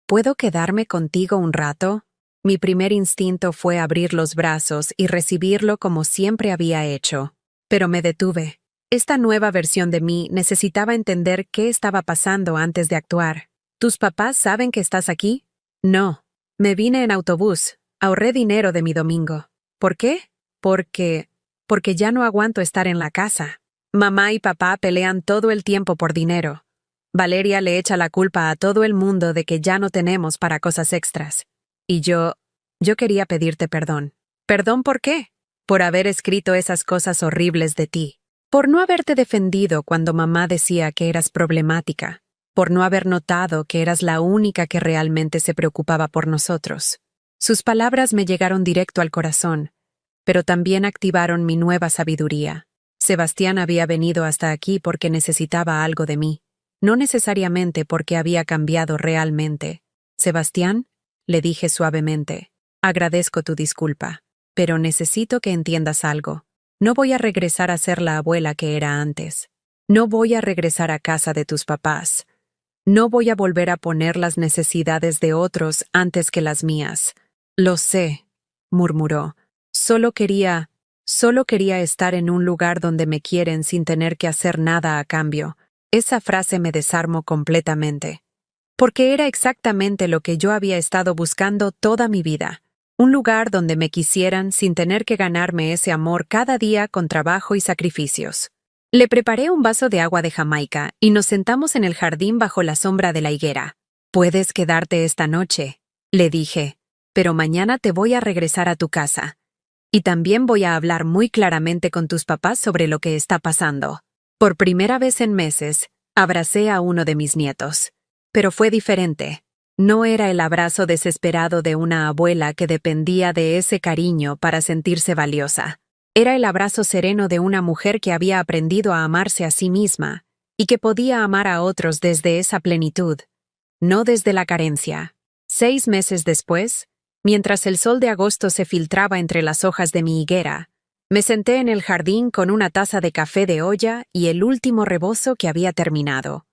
¿puedo quedarme contigo un rato? Mi primer instinto fue abrir los brazos y recibirlo como siempre había hecho. Pero me detuve. Esta nueva versión de mí necesitaba entender qué estaba pasando antes de actuar. ¿Tus papás saben que estás aquí? No. Me vine en autobús. Ahorré dinero de mi domingo. ¿Por qué? Porque ya no aguanto estar en la casa. Mamá y papá pelean todo el tiempo por dinero. Valeria le echa la culpa a todo el mundo de que ya no tenemos para cosas extras. Y yo quería pedirte perdón. ¿Perdón por qué? Por haber escrito esas cosas horribles de ti. Por no haberte defendido cuando mamá decía que eras problemática. Por no haber notado que eras la única que realmente se preocupaba por nosotros. Sus palabras me llegaron directo al corazón, pero también activaron mi nueva sabiduría. Sebastián había venido hasta aquí porque necesitaba algo de mí, no necesariamente porque había cambiado realmente. Sebastián, le dije suavemente, agradezco tu disculpa, pero necesito que entiendas algo. No voy a regresar a ser la abuela que era antes. No voy a regresar a casa de tus papás. No voy a volver a poner las necesidades de otros antes que las mías. Lo sé, murmuró. Solo quería Solo quería estar en un lugar donde me quieren sin tener que hacer nada a cambio. Esa frase me desarmó completamente. Porque era exactamente lo que yo había estado buscando toda mi vida. Un lugar donde me quisieran sin tener que ganarme ese amor cada día con trabajo y sacrificios. Le preparé un vaso de agua de Jamaica y nos sentamos en el jardín bajo la sombra de la higuera. «Puedes quedarte esta noche», le dije, «pero mañana te voy a regresar a tu casa. Y también voy a hablar muy claramente con tus papás sobre lo que está pasando». Por primera vez en meses, abracé a uno de mis nietos. Pero fue diferente. No era el abrazo desesperado de una abuela que dependía de ese cariño para sentirse valiosa. Era el abrazo sereno de una mujer que había aprendido a amarse a sí misma y que podía amar a otros desde esa plenitud, no desde la carencia. 6 meses después, mientras el sol de agosto se filtraba entre las hojas de mi higuera, me senté en el jardín con una taza de café de olla y el último rebozo que había terminado.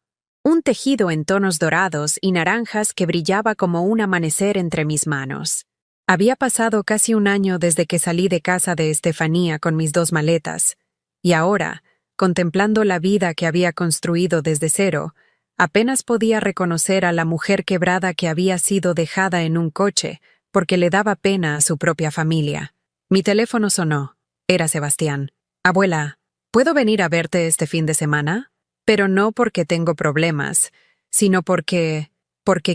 Un tejido en tonos dorados y naranjas que brillaba como un amanecer entre mis manos. Había pasado casi un año desde que salí de casa de Estefanía con mis 2 maletas, y ahora, contemplando la vida que había construido desde cero, apenas podía reconocer a la mujer quebrada que había sido dejada en un coche porque le daba pena a su propia familia. Mi teléfono sonó. Era Sebastián. «Abuela, ¿puedo venir a verte este fin de semana? Pero no porque tengo problemas, sino porque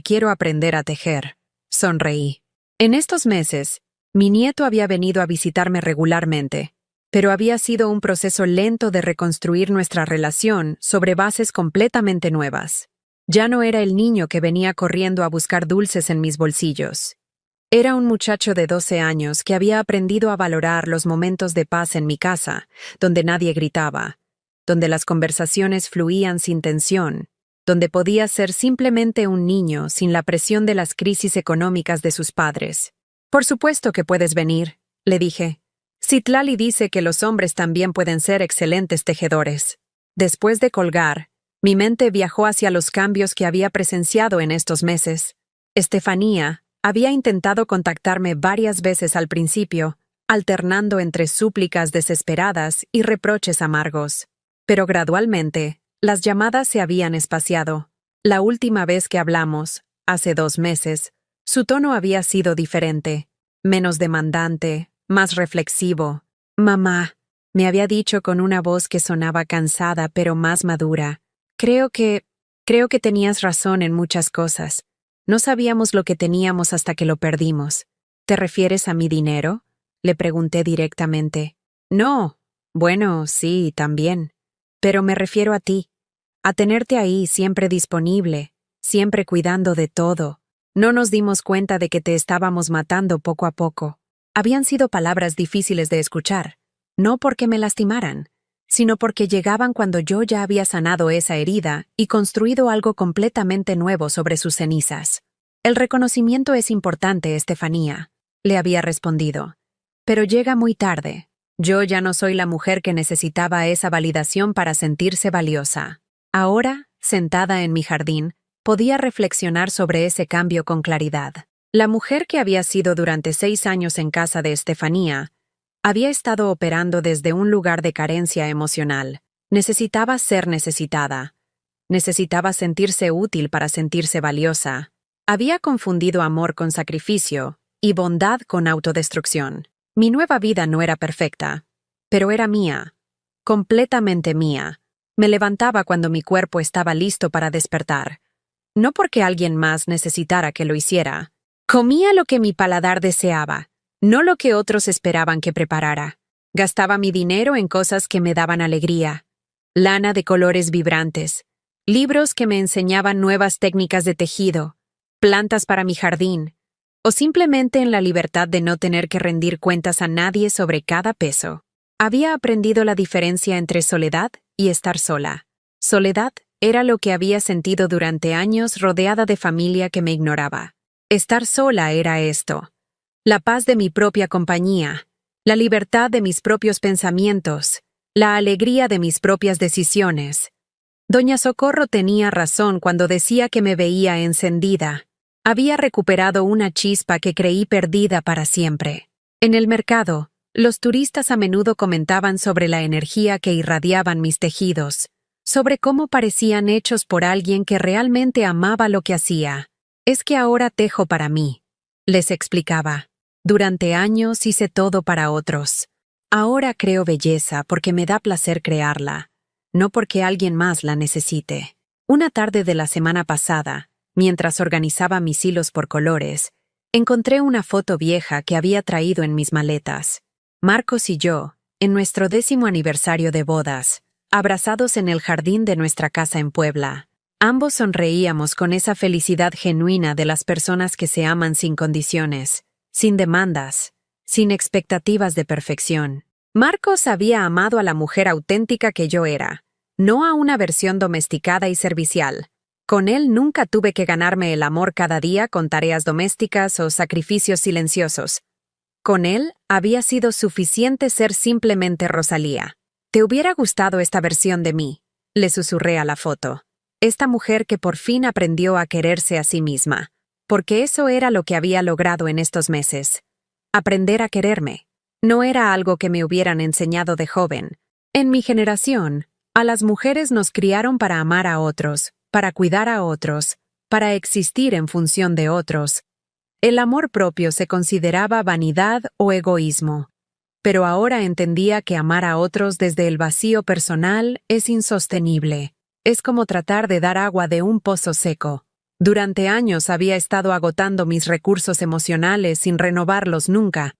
quiero aprender a tejer». Sonreí. En estos meses, mi nieto había venido a visitarme regularmente, pero había sido un proceso lento de reconstruir nuestra relación sobre bases completamente nuevas. Ya no era el niño que venía corriendo a buscar dulces en mis bolsillos. Era un muchacho de 12 años que había aprendido a valorar los momentos de paz en mi casa, donde nadie gritaba, donde las conversaciones fluían sin tensión, donde podía ser simplemente un niño sin la presión de las crisis económicas de sus padres. «Por supuesto que puedes venir», le dije. «Citlali dice que los hombres también pueden ser excelentes tejedores». Después de colgar, mi mente viajó hacia los cambios que había presenciado en estos meses. Estefanía había intentado contactarme varias veces al principio, alternando entre súplicas desesperadas y reproches amargos. Pero gradualmente, las llamadas se habían espaciado. La última vez que hablamos, hace 2 meses, su tono había sido diferente, menos demandante, más reflexivo. «Mamá», me había dicho con una voz que sonaba cansada pero más madura, Creo que tenías razón en muchas cosas. No sabíamos lo que teníamos hasta que lo perdimos. ¿Te refieres a mi dinero?», le pregunté directamente. «No. Bueno, sí, también. Pero me refiero a ti. A tenerte ahí, siempre disponible, siempre cuidando de todo. No nos dimos cuenta de que te estábamos matando poco a poco». Habían sido palabras difíciles de escuchar, no porque me lastimaran, sino porque llegaban cuando yo ya había sanado esa herida y construido algo completamente nuevo sobre sus cenizas. «El reconocimiento es importante, Estefanía», le había respondido, «pero llega muy tarde. Yo ya no soy la mujer que necesitaba esa validación para sentirse valiosa». Ahora, sentada en mi jardín, podía reflexionar sobre ese cambio con claridad. La mujer que había sido durante 6 años en casa de Estefanía había estado operando desde un lugar de carencia emocional. Necesitaba ser necesitada. Necesitaba sentirse útil para sentirse valiosa. Había confundido amor con sacrificio y bondad con autodestrucción. Mi nueva vida no era perfecta, pero era mía, completamente mía. Me levantaba cuando mi cuerpo estaba listo para despertar. No porque alguien más necesitara que lo hiciera. Comía lo que mi paladar deseaba, no lo que otros esperaban que preparara. Gastaba mi dinero en cosas que me daban alegría. Lana de colores vibrantes, libros que me enseñaban nuevas técnicas de tejido, plantas para mi jardín, o simplemente en la libertad de no tener que rendir cuentas a nadie sobre cada peso. Había aprendido la diferencia entre soledad y estar sola. Soledad era lo que había sentido durante años rodeada de familia que me ignoraba. Estar sola era esto. La paz de mi propia compañía, la libertad de mis propios pensamientos, la alegría de mis propias decisiones. Doña Socorro tenía razón cuando decía que me veía encendida. Había recuperado una chispa que creí perdida para siempre. En el mercado, Los turistas a menudo comentaban sobre la energía que irradiaban mis tejidos, sobre cómo parecían hechos por alguien que realmente amaba lo que hacía. Es que ahora tejo para mí, les explicaba. Durante años hice todo para otros. Ahora creo belleza porque me da placer crearla, no porque alguien más la necesite. Una tarde de la semana pasada, mientras organizaba mis hilos por colores, encontré una foto vieja que había traído en mis maletas. Marcos y yo, en nuestro 10º aniversario de bodas, abrazados en el jardín de nuestra casa en Puebla. Ambos sonreíamos con esa felicidad genuina de las personas que se aman sin condiciones, sin demandas, sin expectativas de perfección. Marcos había amado a la mujer auténtica que yo era, no a una versión domesticada y servicial. Con él nunca tuve que ganarme el amor cada día con tareas domésticas o sacrificios silenciosos. Con él había sido suficiente ser simplemente Rosalía. ¿Te hubiera gustado esta versión de mí?, le susurré a la foto. Esta mujer que por fin aprendió a quererse a sí misma, porque eso era lo que había logrado en estos meses. Aprender a quererme. No era algo que me hubieran enseñado de joven. En mi generación, a las mujeres nos criaron para amar a otros, para cuidar a otros, para existir en función de otros. El amor propio se consideraba vanidad o egoísmo. Pero ahora entendía que amar a otros desde el vacío personal es insostenible. Es como tratar de dar agua de un pozo seco. Durante años había estado agotando mis recursos emocionales sin renovarlos nunca,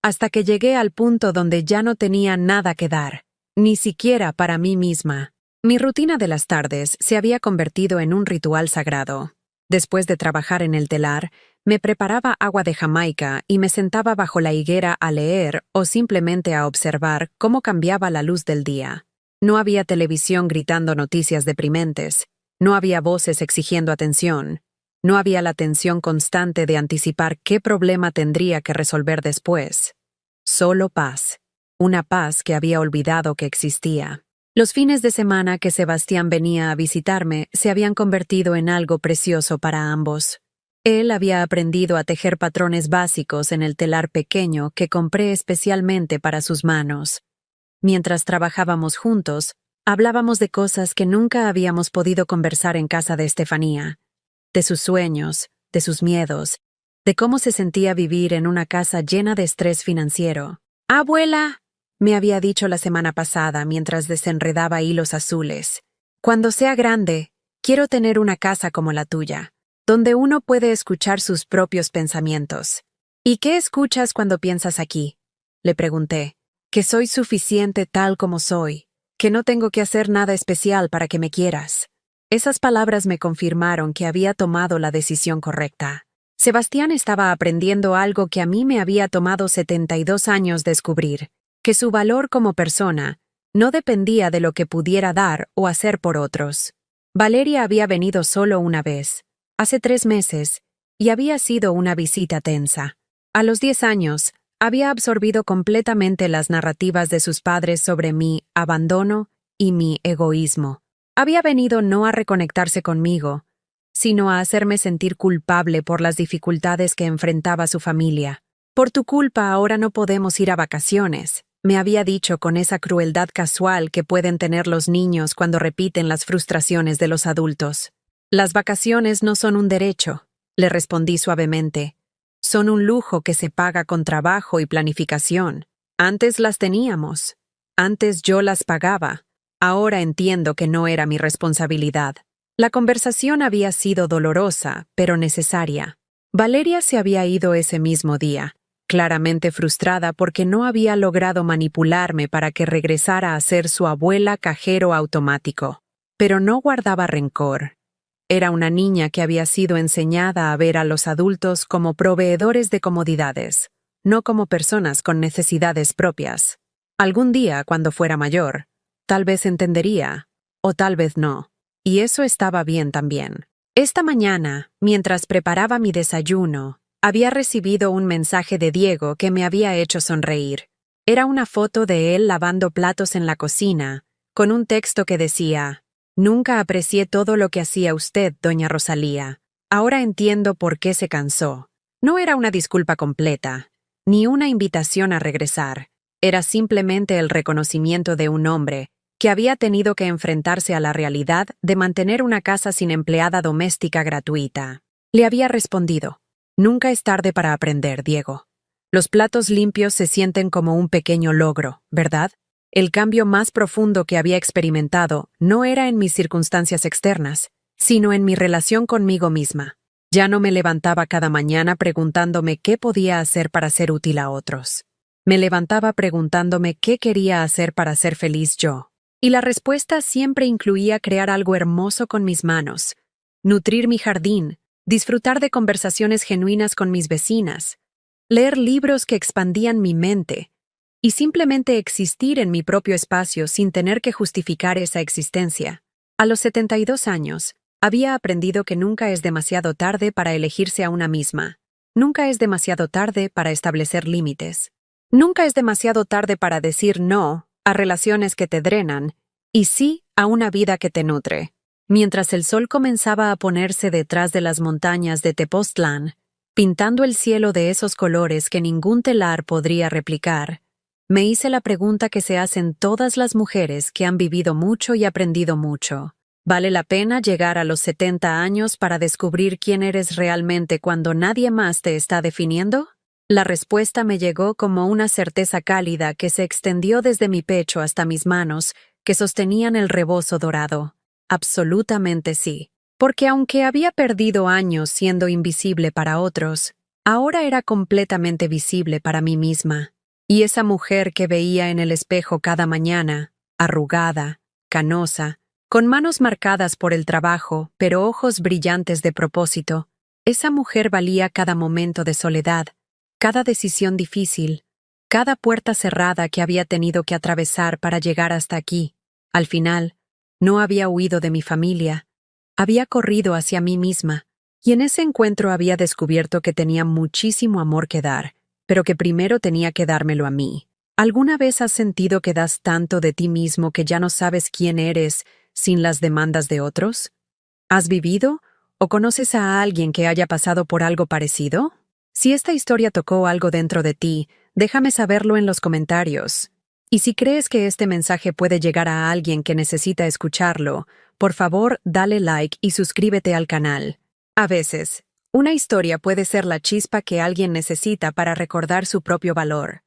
hasta que llegué al punto donde ya no tenía nada que dar, ni siquiera para mí misma. Mi rutina de las tardes se había convertido en un ritual sagrado. Después de trabajar en el telar, me preparaba agua de Jamaica y me sentaba bajo la higuera a leer o simplemente a observar cómo cambiaba la luz del día. No había televisión gritando noticias deprimentes, no había voces exigiendo atención, no había la tensión constante de anticipar qué problema tendría que resolver después. Solo paz, una paz que había olvidado que existía. Los fines de semana que Sebastián venía a visitarme se habían convertido en algo precioso para ambos. Él había aprendido a tejer patrones básicos en el telar pequeño que compré especialmente para sus manos. Mientras trabajábamos juntos, hablábamos de cosas que nunca habíamos podido conversar en casa de Estefanía, de sus sueños, de sus miedos, de cómo se sentía vivir en una casa llena de estrés financiero. «Abuela», me había dicho la semana pasada mientras desenredaba hilos azules, «cuando sea grande, quiero tener una casa como la tuya, donde uno puede escuchar sus propios pensamientos». «¿Y qué escuchas cuando piensas aquí?», le pregunté. «Que soy suficiente tal como soy, que no tengo que hacer nada especial para que me quieras». Esas palabras me confirmaron que había tomado la decisión correcta. Sebastián estaba aprendiendo algo que a mí me había tomado 72 años descubrir, que su valor como persona no dependía de lo que pudiera dar o hacer por otros. Valeria había venido solo una vez, hace 3 meses, y había sido una visita tensa. A los 10 años, había absorbido completamente las narrativas de sus padres sobre mi abandono y mi egoísmo. Había venido no a reconectarse conmigo, sino a hacerme sentir culpable por las dificultades que enfrentaba su familia. «Por tu culpa ahora no podemos ir a vacaciones», me había dicho con esa crueldad casual que pueden tener los niños cuando repiten las frustraciones de los adultos. «Las vacaciones no son un derecho», le respondí suavemente. «Son un lujo que se paga con trabajo y planificación. Antes las teníamos. Antes yo las pagaba. Ahora entiendo que no era mi responsabilidad». La conversación había sido dolorosa, pero necesaria. Valeria se había ido ese mismo día, claramente frustrada porque no había logrado manipularme para que regresara a ser su abuela cajero automático. Pero no guardaba rencor. Era una niña que había sido enseñada a ver a los adultos como proveedores de comodidades, no como personas con necesidades propias. Algún día, cuando fuera mayor, tal vez entendería, o tal vez no. Y eso estaba bien también. Esta mañana, mientras preparaba mi desayuno, había recibido un mensaje de Diego que me había hecho sonreír. Era una foto de él lavando platos en la cocina, con un texto que decía: «Nunca aprecié todo lo que hacía usted, doña Rosalía. Ahora entiendo por qué se cansó». No era una disculpa completa, ni una invitación a regresar. era simplemente el reconocimiento de un hombre que había tenido que enfrentarse a la realidad de mantener una casa sin empleada doméstica gratuita. Le había respondido: «Nunca es tarde para aprender, Diego. Los platos limpios se sienten como un pequeño logro, ¿verdad?». El cambio más profundo que había experimentado no era en mis circunstancias externas, sino en mi relación conmigo misma. Ya no me levantaba cada mañana preguntándome qué podía hacer para ser útil a otros. Me levantaba preguntándome qué quería hacer para ser feliz yo. Y la respuesta siempre incluía crear algo hermoso con mis manos, nutrir mi jardín, disfrutar de conversaciones genuinas con mis vecinas, leer libros que expandían mi mente, y simplemente existir en mi propio espacio sin tener que justificar esa existencia. A los 72 años, había aprendido que nunca es demasiado tarde para elegirse a una misma. Nunca es demasiado tarde para establecer límites. Nunca es demasiado tarde para decir no a relaciones que te drenan y sí a una vida que te nutre. Mientras el sol comenzaba a ponerse detrás de las montañas de Tepoztlán, pintando el cielo de esos colores que ningún telar podría replicar, me hice la pregunta que se hacen todas las mujeres que han vivido mucho y aprendido mucho. ¿Vale la pena llegar a los 70 años para descubrir quién eres realmente cuando nadie más te está definiendo? La respuesta me llegó como una certeza cálida que se extendió desde mi pecho hasta mis manos, que sostenían el rebozo dorado. Absolutamente sí. Porque aunque había perdido años siendo invisible para otros, ahora era completamente visible para mí misma. Y esa mujer que veía en el espejo cada mañana, arrugada, canosa, con manos marcadas por el trabajo, pero ojos brillantes de propósito, esa mujer valía cada momento de soledad, cada decisión difícil, cada puerta cerrada que había tenido que atravesar para llegar hasta aquí. Al final, no había huido de mi familia, había corrido hacia mí misma, y en ese encuentro había descubierto que tenía muchísimo amor que dar, pero que primero tenía que dármelo a mí. ¿Alguna vez has sentido que das tanto de ti mismo que ya no sabes quién eres sin las demandas de otros? ¿Has vivido o conoces a alguien que haya pasado por algo parecido? Si esta historia tocó algo dentro de ti, déjame saberlo en los comentarios. Y si crees que este mensaje puede llegar a alguien que necesita escucharlo, por favor, dale like y suscríbete al canal. A veces, una historia puede ser la chispa que alguien necesita para recordar su propio valor.